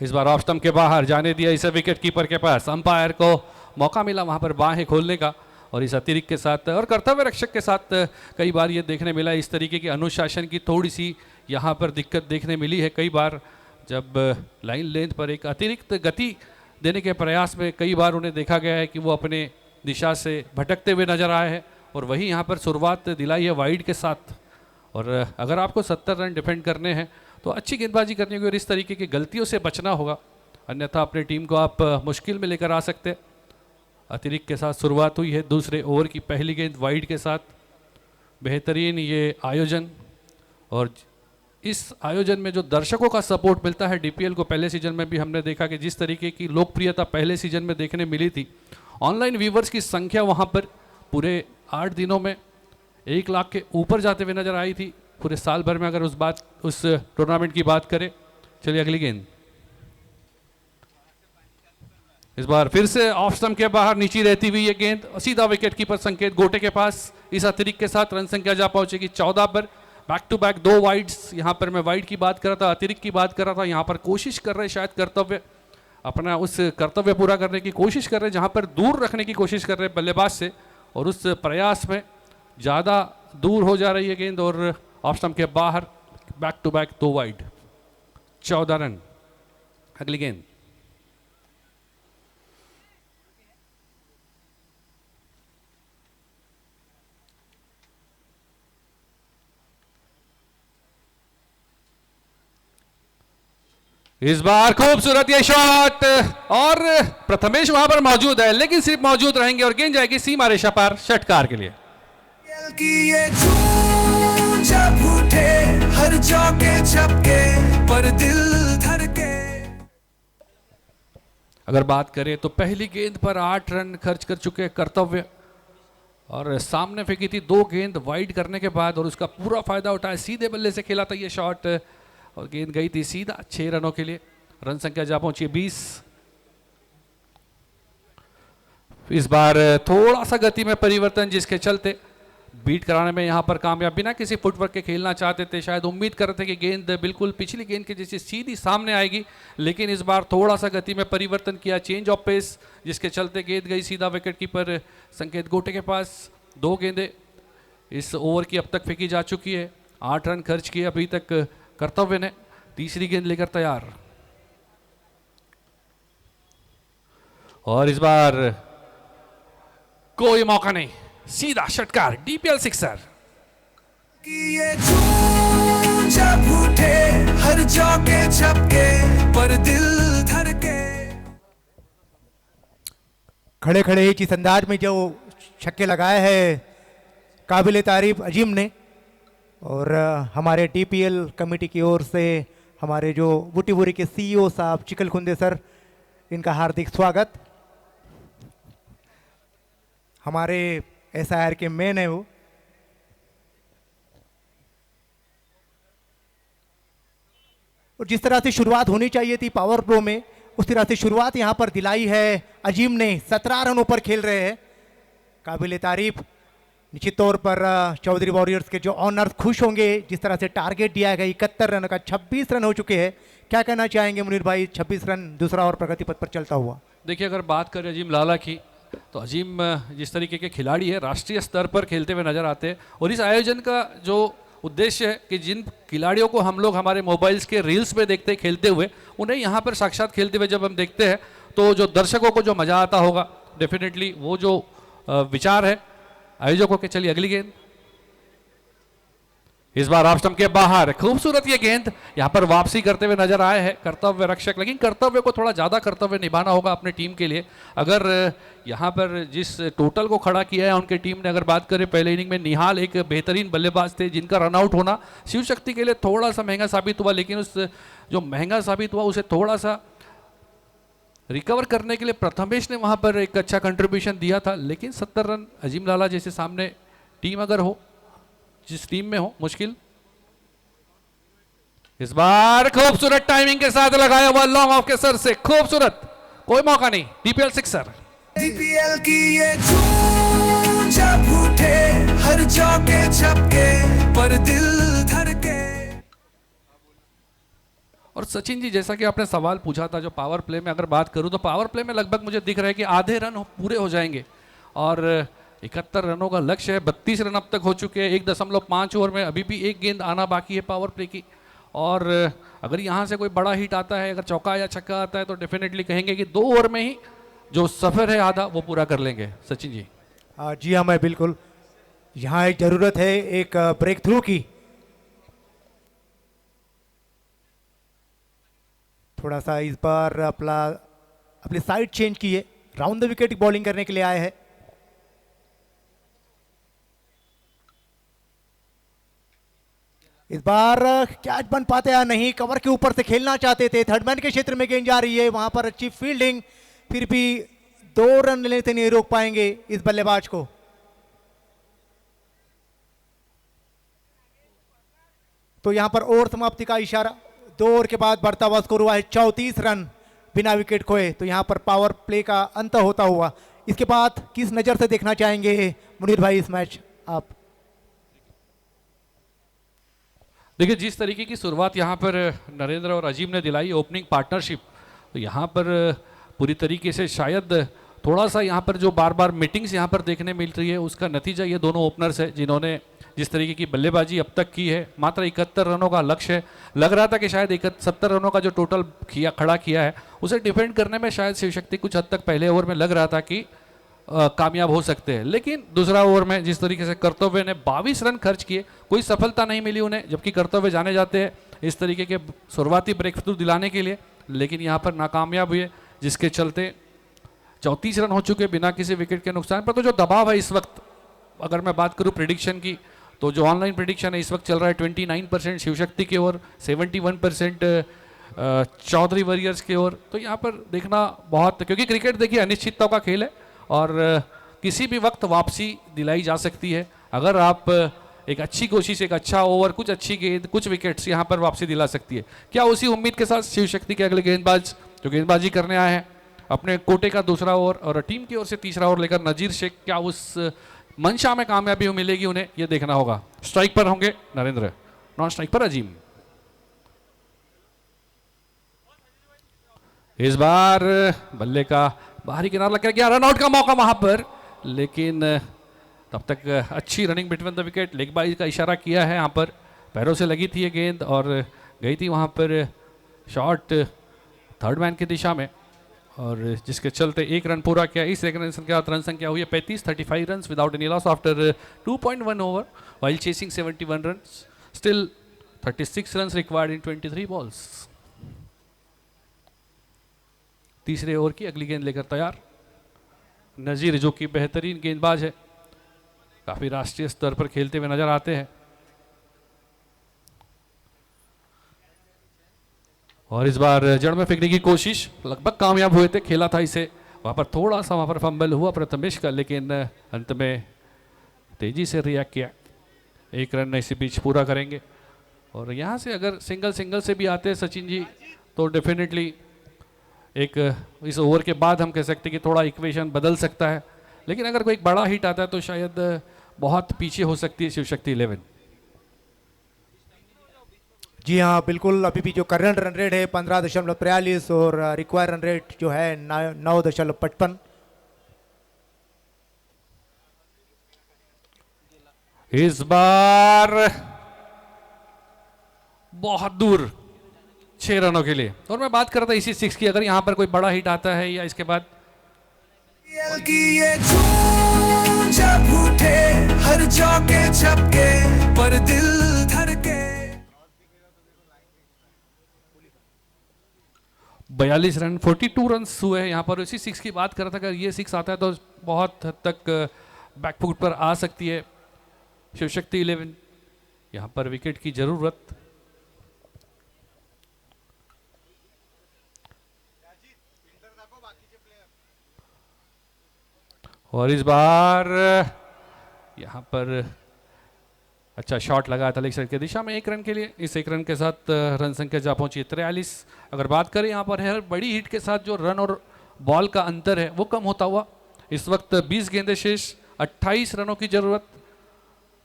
इस बार ऑफ स्टंप के बाहर जाने दिया इसे विकेट कीपर के पास। अंपायर को मौका मिला वहां पर बाहें खोलने का और इस अतिरिक्त के साथ और कर्तव्य रक्षक के साथ कई बार ये देखने मिला इस तरीके की अनुशासन की थोड़ी सी यहाँ पर दिक्कत देखने मिली है। कई बार जब लाइन लेंथ पर एक अतिरिक्त गति देने के प्रयास में कई बार उन्हें देखा गया है कि वो अपने दिशा से भटकते हुए नजर आए हैं और वही यहाँ पर शुरुआत दिलाई है वाइड के साथ। और अगर आपको 70 रन डिफेंड करने हैं तो अच्छी गेंदबाजी करनी होगी और इस तरीके की गलतियों से बचना होगा, अन्यथा अपनी टीम को आप मुश्किल में लेकर आ सकते। अतिरिक्त के साथ शुरुआत हुई है दूसरे ओवर की, पहली गेंद वाइड के साथ। बेहतरीन ये आयोजन और इस आयोजन में जो दर्शकों का सपोर्ट मिलता है, डीपीएल को पहले सीजन में भी हमने देखा कि जिस तरीके की लोकप्रियता पहले सीजन में देखने मिली थी, ऑनलाइन व्यूवर्स की संख्या वहां पर पूरे 8 दिनों में 1 लाख के ऊपर जाते हुए नजर आई थी पूरे साल भर में, अगर उस टूर्नामेंट की बात करें। चलिए अगली गेंद, इस बार फिर से ऑफ स्टंप के बाहर नीचे रहती हुई ये गेंद सीधा विकेट कीपर संकेत गोटे के पास। इस अतिरिक्त के साथ रन संख्या जा पहुंचेगी 14 पर। बैक टू बैक 2 वाइड्स, यहाँ पर मैं वाइड की बात कर रहा था, अतिरिक्त की बात कर रहा था। यहाँ पर कोशिश कर रहे शायद कर्तव्य, अपना उस कर्तव्य पूरा करने की कोशिश कर रहे, जहाँ पर दूर रखने की कोशिश कर रहे बल्लेबाज से, और उस प्रयास में ज़्यादा दूर हो जा रही है गेंद और ऑफ स्टंप के बाहर। Back to back 2 wide, 14 run. अगली गेंद, इस बार खूबसूरत ये शॉट और प्रथमेश वहां पर मौजूद है, लेकिन सिर्फ मौजूद रहेंगे और गेंद जाएगी सीमा रेखा पार षटकार के लिए। जब उठे हर चौके छक्के पर दिल धड़के। अगर बात करें तो पहली गेंद पर 8 रन खर्च कर चुके कर्तव्य और सामने फेंकी थी 2 गेंद वाइड करने के बाद और उसका पूरा फायदा उठाया, सीधे बल्ले से खेला था ये शॉट और गेंद गई थी सीधा 6 रनों के लिए। रन संख्या जा पहुंची 20। इस बार थोड़ा सा गति में परिवर्तन, जिसके चलते बीट कराने में यहां पर कामयाब, बिना किसी फुटवर्क के खेलना चाहते थे। शायद उम्मीद कर रहे थे कि गेंद बिल्कुल पिछली गेंद के जैसे सीधी सामने आएगी, लेकिन इस बार थोड़ा सा गति में परिवर्तन किया, चेंज ऑफ पेस, जिसके चलते गेंद गई सीधा विकेट कीपर संकेत गोटे के पास। 2 गेंदें इस ओवर की अब तक फेंकी जा चुकी है, 8 रन खर्च किए अभी तक कर्तव्य ने। तीसरी गेंद लेकर तैयार और इस बार कोई मौका नहीं, सीधा षटकार, डीपीएल सिक्सर। ये जब उठे हर चौके छक्के पर दिल धड़के। खड़े खड़े ही जिस अंदाज में जो छक्के लगाए हैं काबिले तारीफ अजीम ने, और हमारे डीपीएल कमेटी की ओर से हमारे जो बुटीबोरी के सीईओ साहब चिकलखुंदे सर, इनका हार्दिक स्वागत। हमारे एसआईआर के मेन है वो। और जिस तरह से शुरुआत होनी चाहिए थी पावर प्रो में, उस तरह से शुरुआत यहां पर दिलाई है अजीम ने। 17 रनों पर खेल रहे हैं, काबिल तारीफ। निश्चित तौर पर चौधरी वॉरियर्स के जो ऑनर्स खुश होंगे, जिस तरह से टारगेट दिया गया 71 रन का, 26 रन हो चुके हैं। क्या कहना चाहेंगे मुनीर भाई? 26 रन, दूसरा और प्रगति पथ पर चलता हुआ। देखिए, अगर बात करें अजीम लाला की, तो अजीम जिस तरीके के खिलाड़ी है, राष्ट्रीय स्तर पर खेलते हुए नजर आते हैं। और इस आयोजन का जो उद्देश्य है कि जिन खिलाड़ियों को हम लोग हमारे मोबाइल्स के रील्स में देखते खेलते हुए, उन्हें यहाँ पर साक्षात खेलते हुए जब हम देखते हैं, तो जो दर्शकों को जो मजा आता होगा, डेफिनेटली वो जो विचार है आयोजकों के। चलिए अगली गेंद, इस बार ऑफ स्टंप के बाहर। खूबसूरत ये गेंद यहाँ पर वापसी करते हुए नजर आए हैं कर्तव्य रक्षक, लेकिन कर्तव्य को थोड़ा ज्यादा कर्तव्य निभाना होगा अपने टीम के लिए। अगर यहाँ पर जिस टोटल को खड़ा किया है उनके टीम ने, अगर बात करें पहले इनिंग में निहाल एक बेहतरीन बल्लेबाज थे जिनका रनआउट होना शिव शक्ति के लिए थोड़ा सा महंगा साबित हुआ, लेकिन उस जो महंगा साबित हुआ उसे थोड़ा सा रिकवर करने के लिए प्रथमेश ने वहां पर एक अच्छा कंट्रीब्यूशन दिया था। लेकिन 70 रन अजीम लाला जैसे सामने टीम अगर हो, जिस टीम में हो, मुश्किल। इस बार खूबसूरत टाइमिंग के साथ लगाया हुआ लॉन्ग ऑफ के सर से, खूबसूरत, कोई मौका नहीं। DPL sixer. डीपीएल की ये धूम जब उठे, हर चौके छक्के पर दिल धड़के। और सचिन जी, जैसा कि आपने सवाल पूछा था, जो पावर प्ले में अगर बात करूं, तो पावर प्ले में लगभग मुझे दिख रहा है कि आधे रन पूरे हो जाएंगे। और 71 रनों का लक्ष्य है, 32 रन अब तक हो चुके हैं। 1.5 ओवर में अभी भी एक गेंद आना बाकी है पावर प्ले की। और अगर यहाँ से कोई बड़ा हिट आता है, अगर चौका या छक्का आता है, तो डेफिनेटली कहेंगे कि 2 ओवर में ही जो सफर है आधा, वो पूरा कर लेंगे। सचिन जी। जी हाँ, मैं बिल्कुल, यहाँ एक जरूरत है एक ब्रेक थ्रू की। थोड़ा सा इस बार अपनी साइड चेंज की है, राउंड द विकेट बॉलिंग करने के लिए आए हैं। इस बार कैच बन पाते या नहीं, कवर के ऊपर से खेलना चाहते थे, थर्ड मैन के क्षेत्र में गेंद जा रही है, वहां पर अच्छी फील्डिंग, फिर भी 2 रन लेने से नहीं रोक पाएंगे इस बल्लेबाज को। तो यहां पर ओवर समाप्ति का इशारा। 2 ओवर के बाद बढ़ता हुआ स्कोर हुआ है 34 रन बिना विकेट खोए। तो यहां पर पावर प्ले का अंत होता हुआ, इसके बाद किस नजर से देखना चाहेंगे मुनीर भाई इस मैच आप? देखिए, जिस तरीके की शुरुआत यहाँ पर नरेंद्र और अजीम ने दिलाई, ओपनिंग पार्टनरशिप, तो यहाँ पर पूरी तरीके से शायद थोड़ा सा यहाँ पर जो बार बार मीटिंग्स यहाँ पर देखने मिल रही है, उसका नतीजा ये दोनों ओपनर्स है जिन्होंने जिस तरीके की बल्लेबाजी अब तक की है। मात्र 71 रनों का लक्ष्य है। लग रहा था कि शायद 70 रनों का जो टोटल खड़ा किया है, उसे डिफेंड करने में शायद शिवशक्ति कुछ हद तक पहले ओवर में लग रहा था कि कामयाब हो सकते हैं। लेकिन दूसरा ओवर में जिस तरीके से कर्तव्य ने 22 रन खर्च किए, कोई सफलता नहीं मिली उन्हें, जबकि कर्तव्य जाने जाते हैं इस तरीके के शुरुआती ब्रेक थ्रू दिलाने के लिए, लेकिन यहाँ पर नाकामयाब हुए, जिसके चलते 34 रन हो चुके बिना किसी विकेट के नुकसान पर। तो जो दबाव है इस वक्त, अगर मैं बात करूँ प्रेडिक्शन की, तो जो ऑनलाइन प्रेडिक्शन है इस वक्त चल रहा है 29% शिवशक्ति की ओर, 71% चौधरी वॉरियर्स की ओर। तो यहाँ पर देखना बहुत, क्योंकि क्रिकेट देखिए अनिश्चितता का खेल है और किसी भी वक्त वापसी दिलाई जा सकती है। अगर आप एक अच्छी कोशिश, एक अच्छा ओवर, कुछ अच्छी गेंद, कुछ विकेट्स यहाँ पर वापसी दिला सकती है। क्या उसी उम्मीद के साथ शिवशक्ति के अगले गेंदबाज जो गेंदबाजी करने आए हैं, अपने कोटे का दूसरा ओवर और टीम की ओर से तीसरा ओवर लेकर नजीर शेख, क्या उस मंशा में कामयाबी मिलेगी उन्हें, यह देखना होगा। स्ट्राइक पर होंगे नरेंद्र, नॉन स्ट्राइक पर अजीम। इस बार बल्ले का बाहरी किनारा लग गया, रनआउट का मौका वहां पर, लेकिन तब तक अच्छी running between the wicket, leg bye का इशारा किया है, यहाँ पर पैरों से लगी थी ये गेंद और गई थी वहां पर शॉट थर्ड मैन की दिशा में, और जिसके चलते 1 रन पूरा किया। इस एक रन के बाद रन संख्या हुई है 35 run without any loss after 2.1 over while chasing 71 run. Still 36 run required in 23 balls. तीसरे ओवर की अगली गेंद लेकर तैयार नजीर, जो कि बेहतरीन गेंदबाज है, काफी राष्ट्रीय स्तर पर खेलते हुए नजर आते हैं। और इस बार जड़ में फेंकने की कोशिश, लगभग कामयाब हुए थे, खेला था इसे, वहां पर थोड़ा सा वहां पर फंबल हुआ प्रथमेश का, लेकिन अंत में तेजी से रिएक्ट किया। 1 रन इसी बीच पूरा करेंगे। और यहाँ से अगर सिंगल से भी आते हैं सचिन जी तो डेफिनेटली एक इस ओवर के बाद हम कह सकते हैं कि थोड़ा इक्वेशन बदल सकता है, लेकिन अगर कोई बड़ा हिट आता है तो शायद बहुत पीछे हो सकती है शिव शक्ति 11। जी हाँ बिल्कुल, अभी भी जो करंट रन रेट है 15.43 और रिक्वायर रन रेट जो है 9.55। इस बार बहुत दूर 6 रनों के लिए। और मैं बात कर रहा था इसी 6 की, अगर यहां पर कोई बड़ा हिट आता है या इसके बाद ये जब उठे हर चौके छक्के पर दिल धड़के। 42 रन 42 रन हुए यहाँ पर। इसी 6 की बात कर रहा था, अगर ये 6 आता है तो बहुत हद तक बैकफुट पर आ सकती है शिव शक्ति 11। यहाँ पर विकेट की जरूरत। और इस बार यहाँ पर अच्छा शॉट लगाया था लेग साइड की दिशा में 1 रन के लिए। इस 1 रन के साथ रन संख्या जा पहुंची 43। अगर बात करें यहाँ पर हर बड़ी हिट के साथ जो रन और बॉल का अंतर है वो कम होता हुआ। इस वक्त 20 गेंदें शेष, 28 रनों की जरूरत,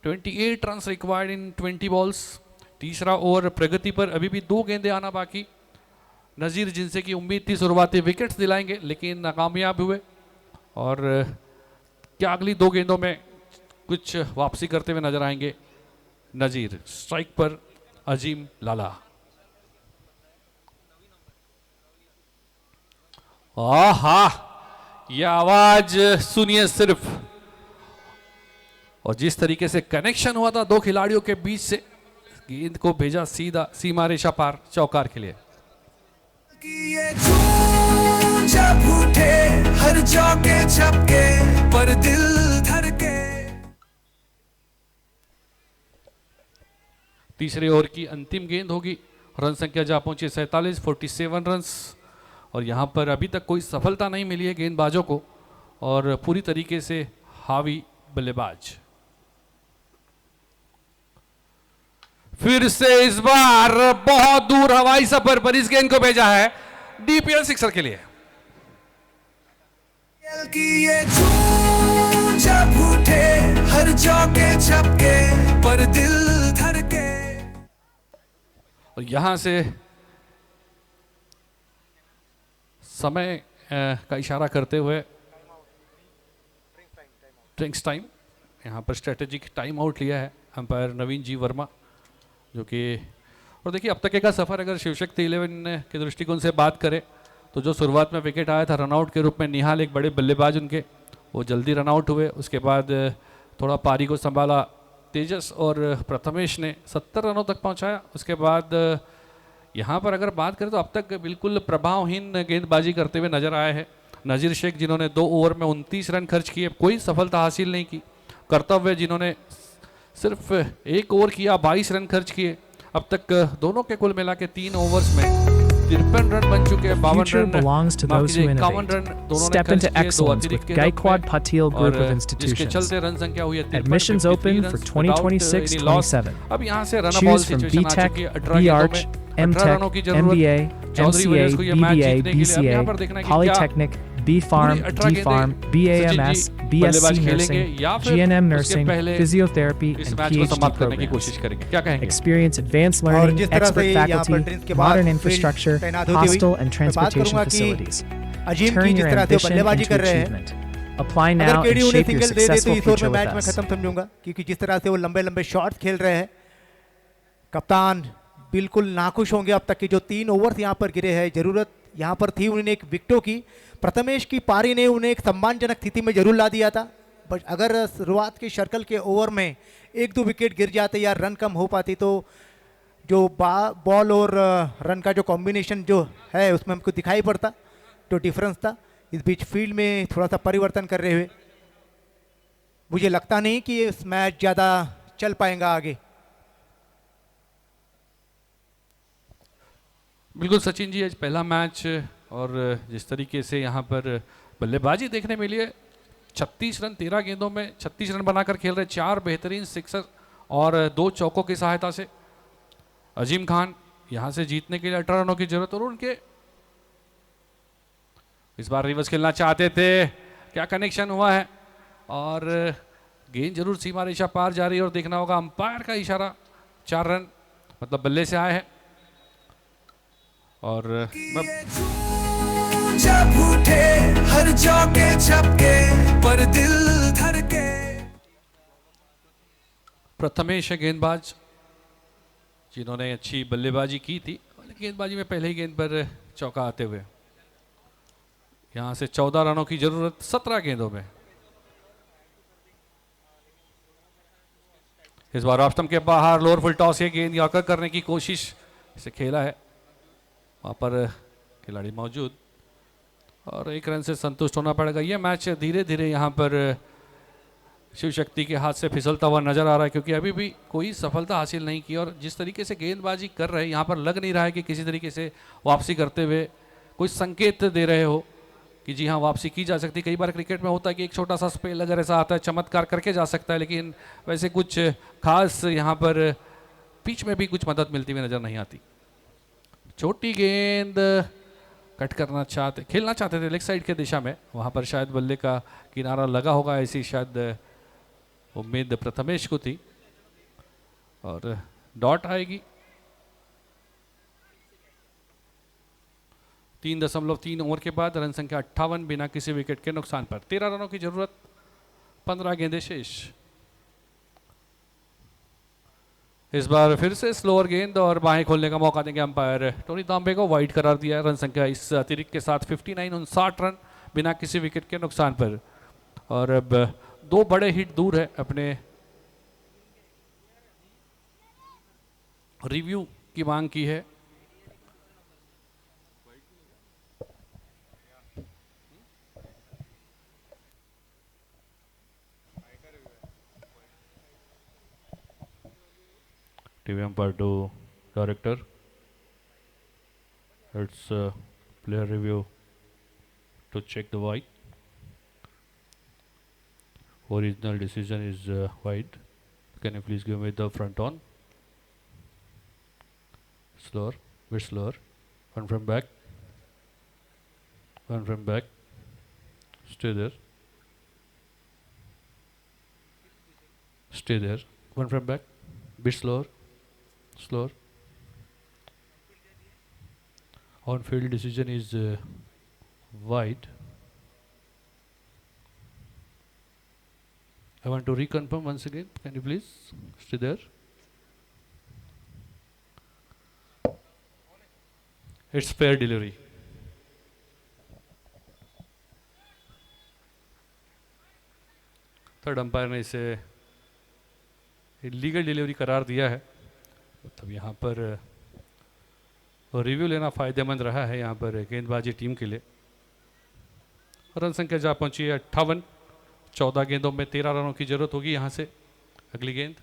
28 रन रिक्वायर्ड इन 20 बॉल्स। तीसरा ओवर प्रगति पर, अभी भी 2 गेंदें आना बाकी। नज़ीर जिनसे की उम्मीद थी शुरुआती विकेट्स दिलाएंगे लेकिन नाकामयाब हुए। और क्या अगली 2 गेंदों में कुछ वापसी करते हुए नजर आएंगे नज़ीर। स्ट्राइक पर अजीम लाला। आहा, यह आवाज सुनिए सिर्फ। और जिस तरीके से कनेक्शन हुआ था 2 खिलाड़ियों के बीच से, गेंद को भेजा सीधा सीमा रेखा पार चौकार के लिए। ये जब उठे हर चौके छक्के पर दिल धड़के। तीसरे ओवर की अंतिम गेंद होगी। रन संख्या जा पहुंची 47, 47 रन्स। और यहां पर अभी तक कोई सफलता नहीं मिली है गेंदबाजों को, और पूरी तरीके से हावी बल्लेबाज। फिर से इस बार बहुत दूर हवाई सफर पर इस गेंद को भेजा है डीपीएल सिक्सर के लिए। ये जब उठे हर चौके छक्के पर दिल धड़के। और यहां से समय का इशारा करते हुए ड्रिंक्स टाइम, यहां पर स्ट्रेटेजिक टाइम आउट लिया है अंपायर नवीन जी वर्मा, जो कि और देखिए अब तक का सफ़र अगर शिवशक्ति 11 के दृष्टिकोण से बात करें तो जो शुरुआत में विकेट आया था रनआउट के रूप में, निहाल एक बड़े बल्लेबाज उनके, वो जल्दी रनआउट हुए। उसके बाद थोड़ा पारी को संभाला तेजस और प्रथमेश ने 70 रनों तक पहुंचाया। उसके बाद यहाँ पर अगर बात करें तो अब तक बिल्कुल प्रभावहीन गेंदबाजी करते हुए नजर आए हैं नज़ीर शेख, जिन्होंने 2 ओवर में 29 रन खर्च किए, कोई सफलता हासिल नहीं की। कर्तव्य जिन्होंने सिर्फ 1 ओवर किया, 22 रन खर्च किए। अब तक दोनों के कुल मिला के 3 ओवर्स में 53 रन बन चुके हैं, 52 Future run, belongs to those who 51 innovate. Run दोनों ने Step खर्च into किए, 2 excellence अतिरिक्त with के रूप Gaikwad में। Patil Group और of जिसके institutions. चलते रन संख्या हुई है 53, Admissions 53 open for runs 2026-27. without any loss। अब यहाँ से run ball Choose from situation आ चुकी B.Tech, है 18 गेंदों B.Arch, में, 18 रनों की M.Tech, जरूरत। MBA, चौधरी MCA, विलियर्स को ये मैच BBA, जीतने के लिए अब यहाँ पर देखना है BCA, कि क्या Polytechnic, B.Farm, पूरी 18 D.Farm, गेंदें BAMS, सचिन जी BSc बल्लेबाज खेलेंगे Nursing, या फिर GNM उसके Nursing, पहले Physiotherapy, इस and मैच को PhD समाप्त करने की programs. कोशिश करेंगे। क्या कहेंगे? Experience advanced और learning, जिस तरह से expert यहाँ पर faculty, ड्रिंक्स के बाद modern फील्ड infrastructure, तैनात होती हुई hostel and मैं बात transportation करूंगा कि facilities. अजीम की Turn जिस your तरह से वो ambition बल्लेबाजी into कर रहे हैं, achievement. Apply अगर now and केडी उन्हें shape your सिंगल दे दे तो successful इस ओवर में future with मैच में us. खत्म समझूंगा, क्योंकि जिस तरह से वो लंबे लंबे शॉट्स खेल रहे हैं, कप्तान बिल्कुल नाखुश होंगे। अब तक के जो 3 ओवर्स यहाँ पर गिरे हैं, जरूरत यहाँ पर थी उन्हें एक विकेटों की। प्रथमेश की पारी ने उन्हें एक सम्मानजनक स्थिति में जरूर ला दिया था, बट अगर शुरुआत के सर्कल के ओवर में 1-2 विकेट गिर जाते या रन कम हो पाती तो जो बॉल और रन का जो कॉम्बिनेशन जो है उसमें हमको दिखाई पड़ता, जो डिफरेंस था। इस बीच फील्ड में थोड़ा सा परिवर्तन कर रहे हुए मुझे लगता नहीं कि इस मैच ज़्यादा चल पाएगा आगे। बिल्कुल सचिन जी, आज पहला मैच और जिस तरीके से यहाँ पर बल्लेबाजी देखने मिली है, 36 रन 13 गेंदों में 36 रन बनाकर खेल रहे, 4 बेहतरीन सिक्सर और 2 चौकों की सहायता से अजीम खान यहाँ से जीतने के लिए 18 रनों की जरूरत। और उनके इस बार रिवर्स खेलना चाहते थे, क्या कनेक्शन हुआ है और गेंद जरूर सीमा रेखा पार जा रही है और देखना होगा अंपायर का इशारा। 4 रन मतलब बल्ले से आए हैं और जब उठे हर चौके छक्के पर दिल धड़के। प्रथमेश है गेंदबाज जिन्होंने अच्छी बल्लेबाजी की थी, गेंदबाजी में पहले ही गेंद पर चौका आते हुए। यहां से 14 रनों की जरूरत 17 गेंदों में। इस बार ऑफ स्टंप के बाहर लोअर फुल टॉस से गेंद यॉर्कर करने की कोशिश से खेला है, वहां पर खिलाड़ी मौजूद और 1 रन से संतुष्ट होना पड़ेगा। यह मैच धीरे धीरे यहां पर शिव शक्ति के हाथ से फिसलता हुआ नजर आ रहा है, क्योंकि अभी भी कोई सफलता हासिल नहीं की और जिस तरीके से गेंदबाजी कर रहे हैं यहाँ पर लग नहीं रहा है कि किसी तरीके से वापसी करते हुए कोई संकेत दे रहे हो कि जी हाँ वापसी की जा सकती है। कई बार क्रिकेट में होता है कि एक छोटा सा स्पेल अगर ऐसा आता है चमत्कार करके जा सकता है, लेकिन वैसे कुछ खास यहाँ पर पिच में भी कुछ मदद मिलती हुई नजर नहीं आती। छोटी गेंद कट करना चाहते, खेलना चाहते थे लेग साइड के दिशा में, वहाँ पर शायद बल्ले का किनारा लगा होगा, ऐसी शायद उम्मीद प्रथमेश को थी और डॉट आएगी। 3.3 ओवर के बाद रन संख्या 58 बिना किसी विकेट के नुकसान पर। 13 रनों की जरूरत, 15 गेंदें शेष। इस बार फिर से स्लोअर गेंद और बाहें खोलने का मौका देंगे अंपायर टोनी तांबे को। वाइड करार दिया है, रन संख्या इस अतिरिक्त के साथ 59 59 रन बिना किसी विकेट के नुकसान पर। और अब 2 बड़े हिट दूर है अपने रिव्यू की मांग की है। TV umpire to director, it's player review to check the wide. Original decision is wide. Can you please give me the front on? Slower, bit slower. One from back. One from back. Stay there. Stay there. One from back. Bit slower. Slower. On field decision is wide. I want to reconfirm once again. Can you please stay there? It's fair delivery. Third umpire ने इसे illegal delivery करार दिया है, मतलब यहाँ पर review लेना फायदेमंद रहा है यहाँ पर गेंदबाजी टीम के लिए। रन संख्या जा पहुंची है 58। 14 गेंदों में 13 रनों की जरूरत होगी यहाँ से। अगली गेंद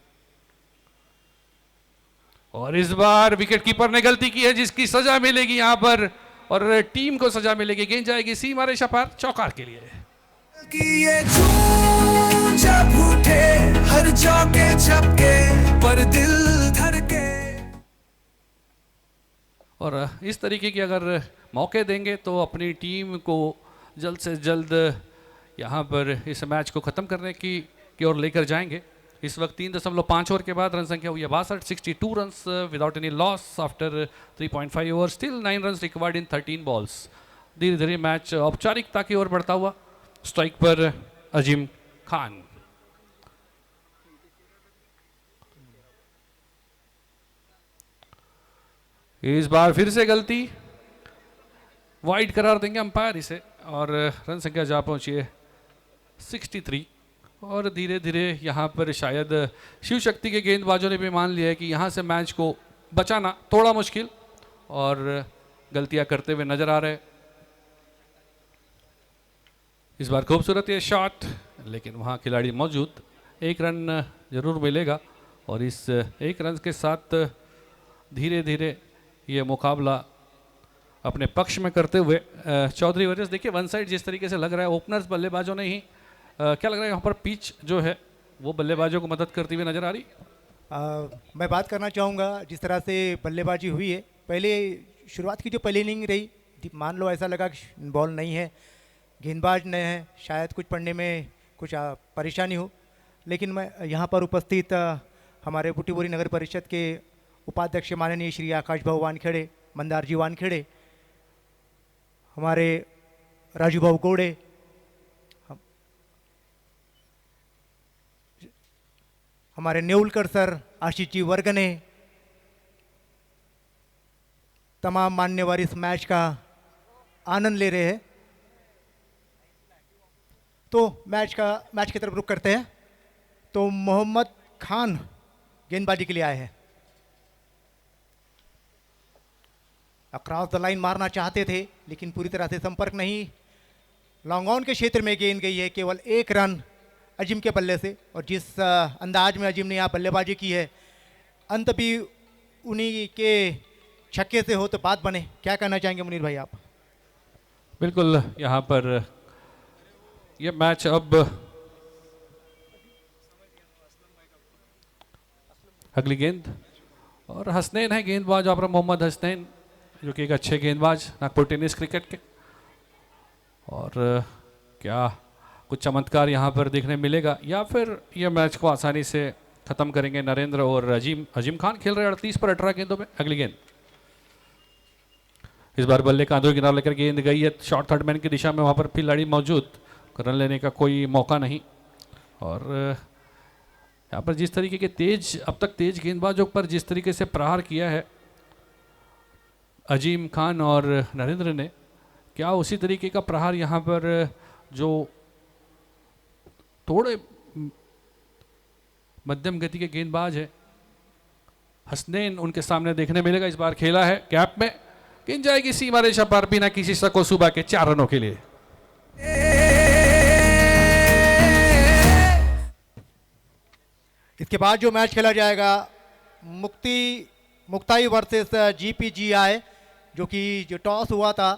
और इस बार विकेट कीपर ने गलती की है जिसकी सजा मिलेगी यहाँ पर और टीम को सजा मिलेगी। गेंद जाएगी सीमा रेखा पार चौकार के लिए। जब उठे हर चौके छक्के पर दिल धड़के। और इस तरीके की अगर मौके देंगे तो अपनी टीम को जल्द से जल्द यहाँ पर इस मैच को ख़त्म करने की ओर लेकर जाएंगे। इस वक्त 3.5 ओवर के बाद रन संख्या हुई है 62, 62 runs without any loss after 3.5 over, still 9 runs required in 13 balls. धीरे धीरे मैच औपचारिकता की ओर बढ़ता हुआ। स्ट्राइक पर अजीम खान। इस बार फिर से गलती, वाइड करार देंगे अंपायर इसे और रन संख्या जा पहुंची है 63। और धीरे धीरे यहाँ पर शायद शिव शक्ति के गेंदबाजों ने भी मान लिया है कि यहाँ से मैच को बचाना थोड़ा मुश्किल और गलतियाँ करते हुए नजर आ रहे। इस बार खूबसूरत ये शॉट, लेकिन वहाँ खिलाड़ी मौजूद। 1 रन जरूर मिलेगा और इस 1 रन के साथ धीरे धीरे ये मुकाबला अपने पक्ष में करते हुए चौधरी वॉरियर्स। देखिए वन साइड जिस तरीके से लग रहा है, ओपनर्स बल्लेबाजों ने ही क्या लग रहा है यहाँ पर पिच जो है वो बल्लेबाजों को मदद करती हुई नजर आ रही। मैं बात करना चाहूँगा जिस तरह से बल्लेबाजी हुई है, पहले शुरुआत की जो पहली इनिंग रही, मान लो ऐसा लगा कि बॉल नहीं है, गेंदबाज नहीं है, शायद कुछ पढ़ने में कुछ परेशानी हो, लेकिन मैं यहाँ पर उपस्थित हमारे बुट्टीबोरी नगर परिषद के उपाध्यक्ष माननीय श्री आकाश भाऊ वानखेड़े, मंदार जी वानखेड़े, हमारे राजू भाऊ गोड़े, हमारे नेउलकर सर, आशीष जी वर्गने, तमाम मान्यवर इस मैच का आनंद ले रहे हैं। तो मैच की तरफ रुख करते हैं। तो मोहम्मद खान गेंदबाजी के लिए आए हैं। अक्रॉस द लाइन मारना चाहते थे लेकिन पूरी तरह से संपर्क नहीं। लॉन्ग ऑन के क्षेत्र में गेंद गई है, केवल एक रन अजीम के बल्ले से, और जिस अंदाज में अजीम ने यहाँ बल्लेबाजी की है, अंत भी उन्हीं के छक्के से हो तो बात बने। क्या कहना चाहेंगे मुनीर भाई आप? बिल्कुल, यहाँ पर ये मैच अब अगली गेंद और हसनैन है गेंदबाज, और मोहम्मद हसनैन जो कि एक अच्छे गेंदबाज नागपुर टेनिस क्रिकेट के, और क्या कुछ चमत्कार यहाँ पर देखने मिलेगा या फिर यह मैच को आसानी से खत्म करेंगे नरेंद्र और अजीम खान। खेल रहे 38 पर 18 गेंदों में। अगली गेंद इस बार बल्ले का अंदर किनारा लेकर गेंद गई है शॉर्ट थर्ड मैन की दिशा में, वहाँ पर खिलाड़ी मौजूद, रन लेने का कोई मौका नहीं। और यहाँ पर जिस तरीके के अब तक तेज गेंदबाजों पर जिस तरीके से प्रहार किया है अजीम खान और नरेंद्र ने, क्या उसी तरीके का प्रहार यहाँ पर जो थोड़े मध्यम गति के गेंदबाज है हसनैन, उनके सामने देखने मिलेगा। इस बार खेला है गैप में, गेंद जाएगी सीमा रेखा पार, बिना किसी शक सुबह के 4 रनों के लिए। इसके बाद जो मैच खेला जाएगा मुक्ताई वर्सेस GPGI, जो कि जो टॉस हुआ था,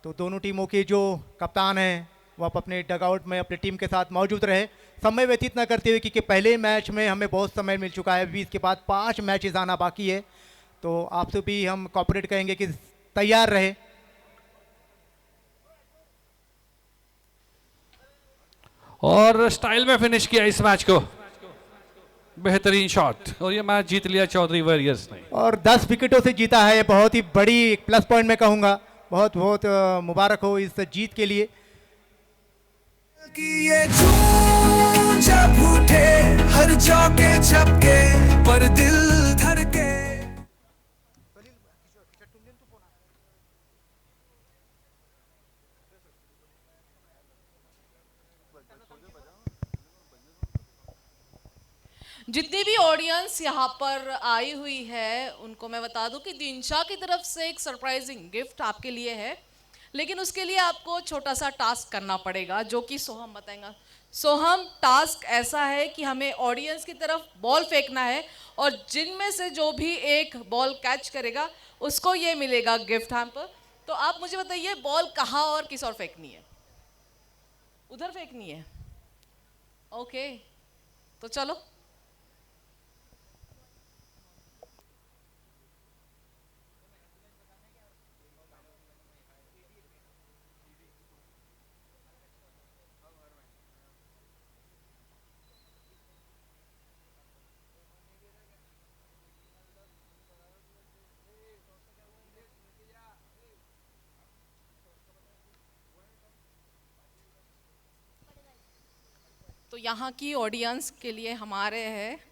तो दोनों टीमों के जो कप्तान हैं वो आप अपने डगआउट में अपनी टीम के साथ मौजूद रहे। समय व्यतीत न करते हुए, क्योंकि पहले मैच में हमें बहुत समय मिल चुका है, अभी इसके बाद 5 मैचेस आना बाकी है, तो आपसे भी हम कॉपरेट करेंगे कि तैयार रहे। और स्टाइल में फिनिश किया इस मैच को, बेहतरीन शॉट, और ये मैच जीत लिया चौधरी वॉरियर्स ने, और 10 विकेटों से जीता है। बहुत ही बड़ी प्लस पॉइंट मैं कहूँगा। बहुत बहुत मुबारक हो इस जीत के लिए। कि ये जब उठे हर चौके छक्के पर दिल धड़के। जितनी भी ऑडियंस यहाँ पर आई हुई है उनको मैं बता दूं कि दिनशा की तरफ से एक सरप्राइजिंग गिफ्ट आपके लिए है, लेकिन उसके लिए आपको छोटा सा टास्क करना पड़ेगा जो कि सोहम बताएगा। सोहम, टास्क ऐसा है कि हमें ऑडियंस की तरफ बॉल फेंकना है और जिनमें से जो भी एक बॉल कैच करेगा उसको ये मिलेगा गिफ्ट हैम्पर। तो आप मुझे बताइए बॉल कहाँ और किस और फेंकनी है? उधर फेंकनी है? ओके, तो चलो। तो यहाँ की ऑडियंस के लिए हमारे है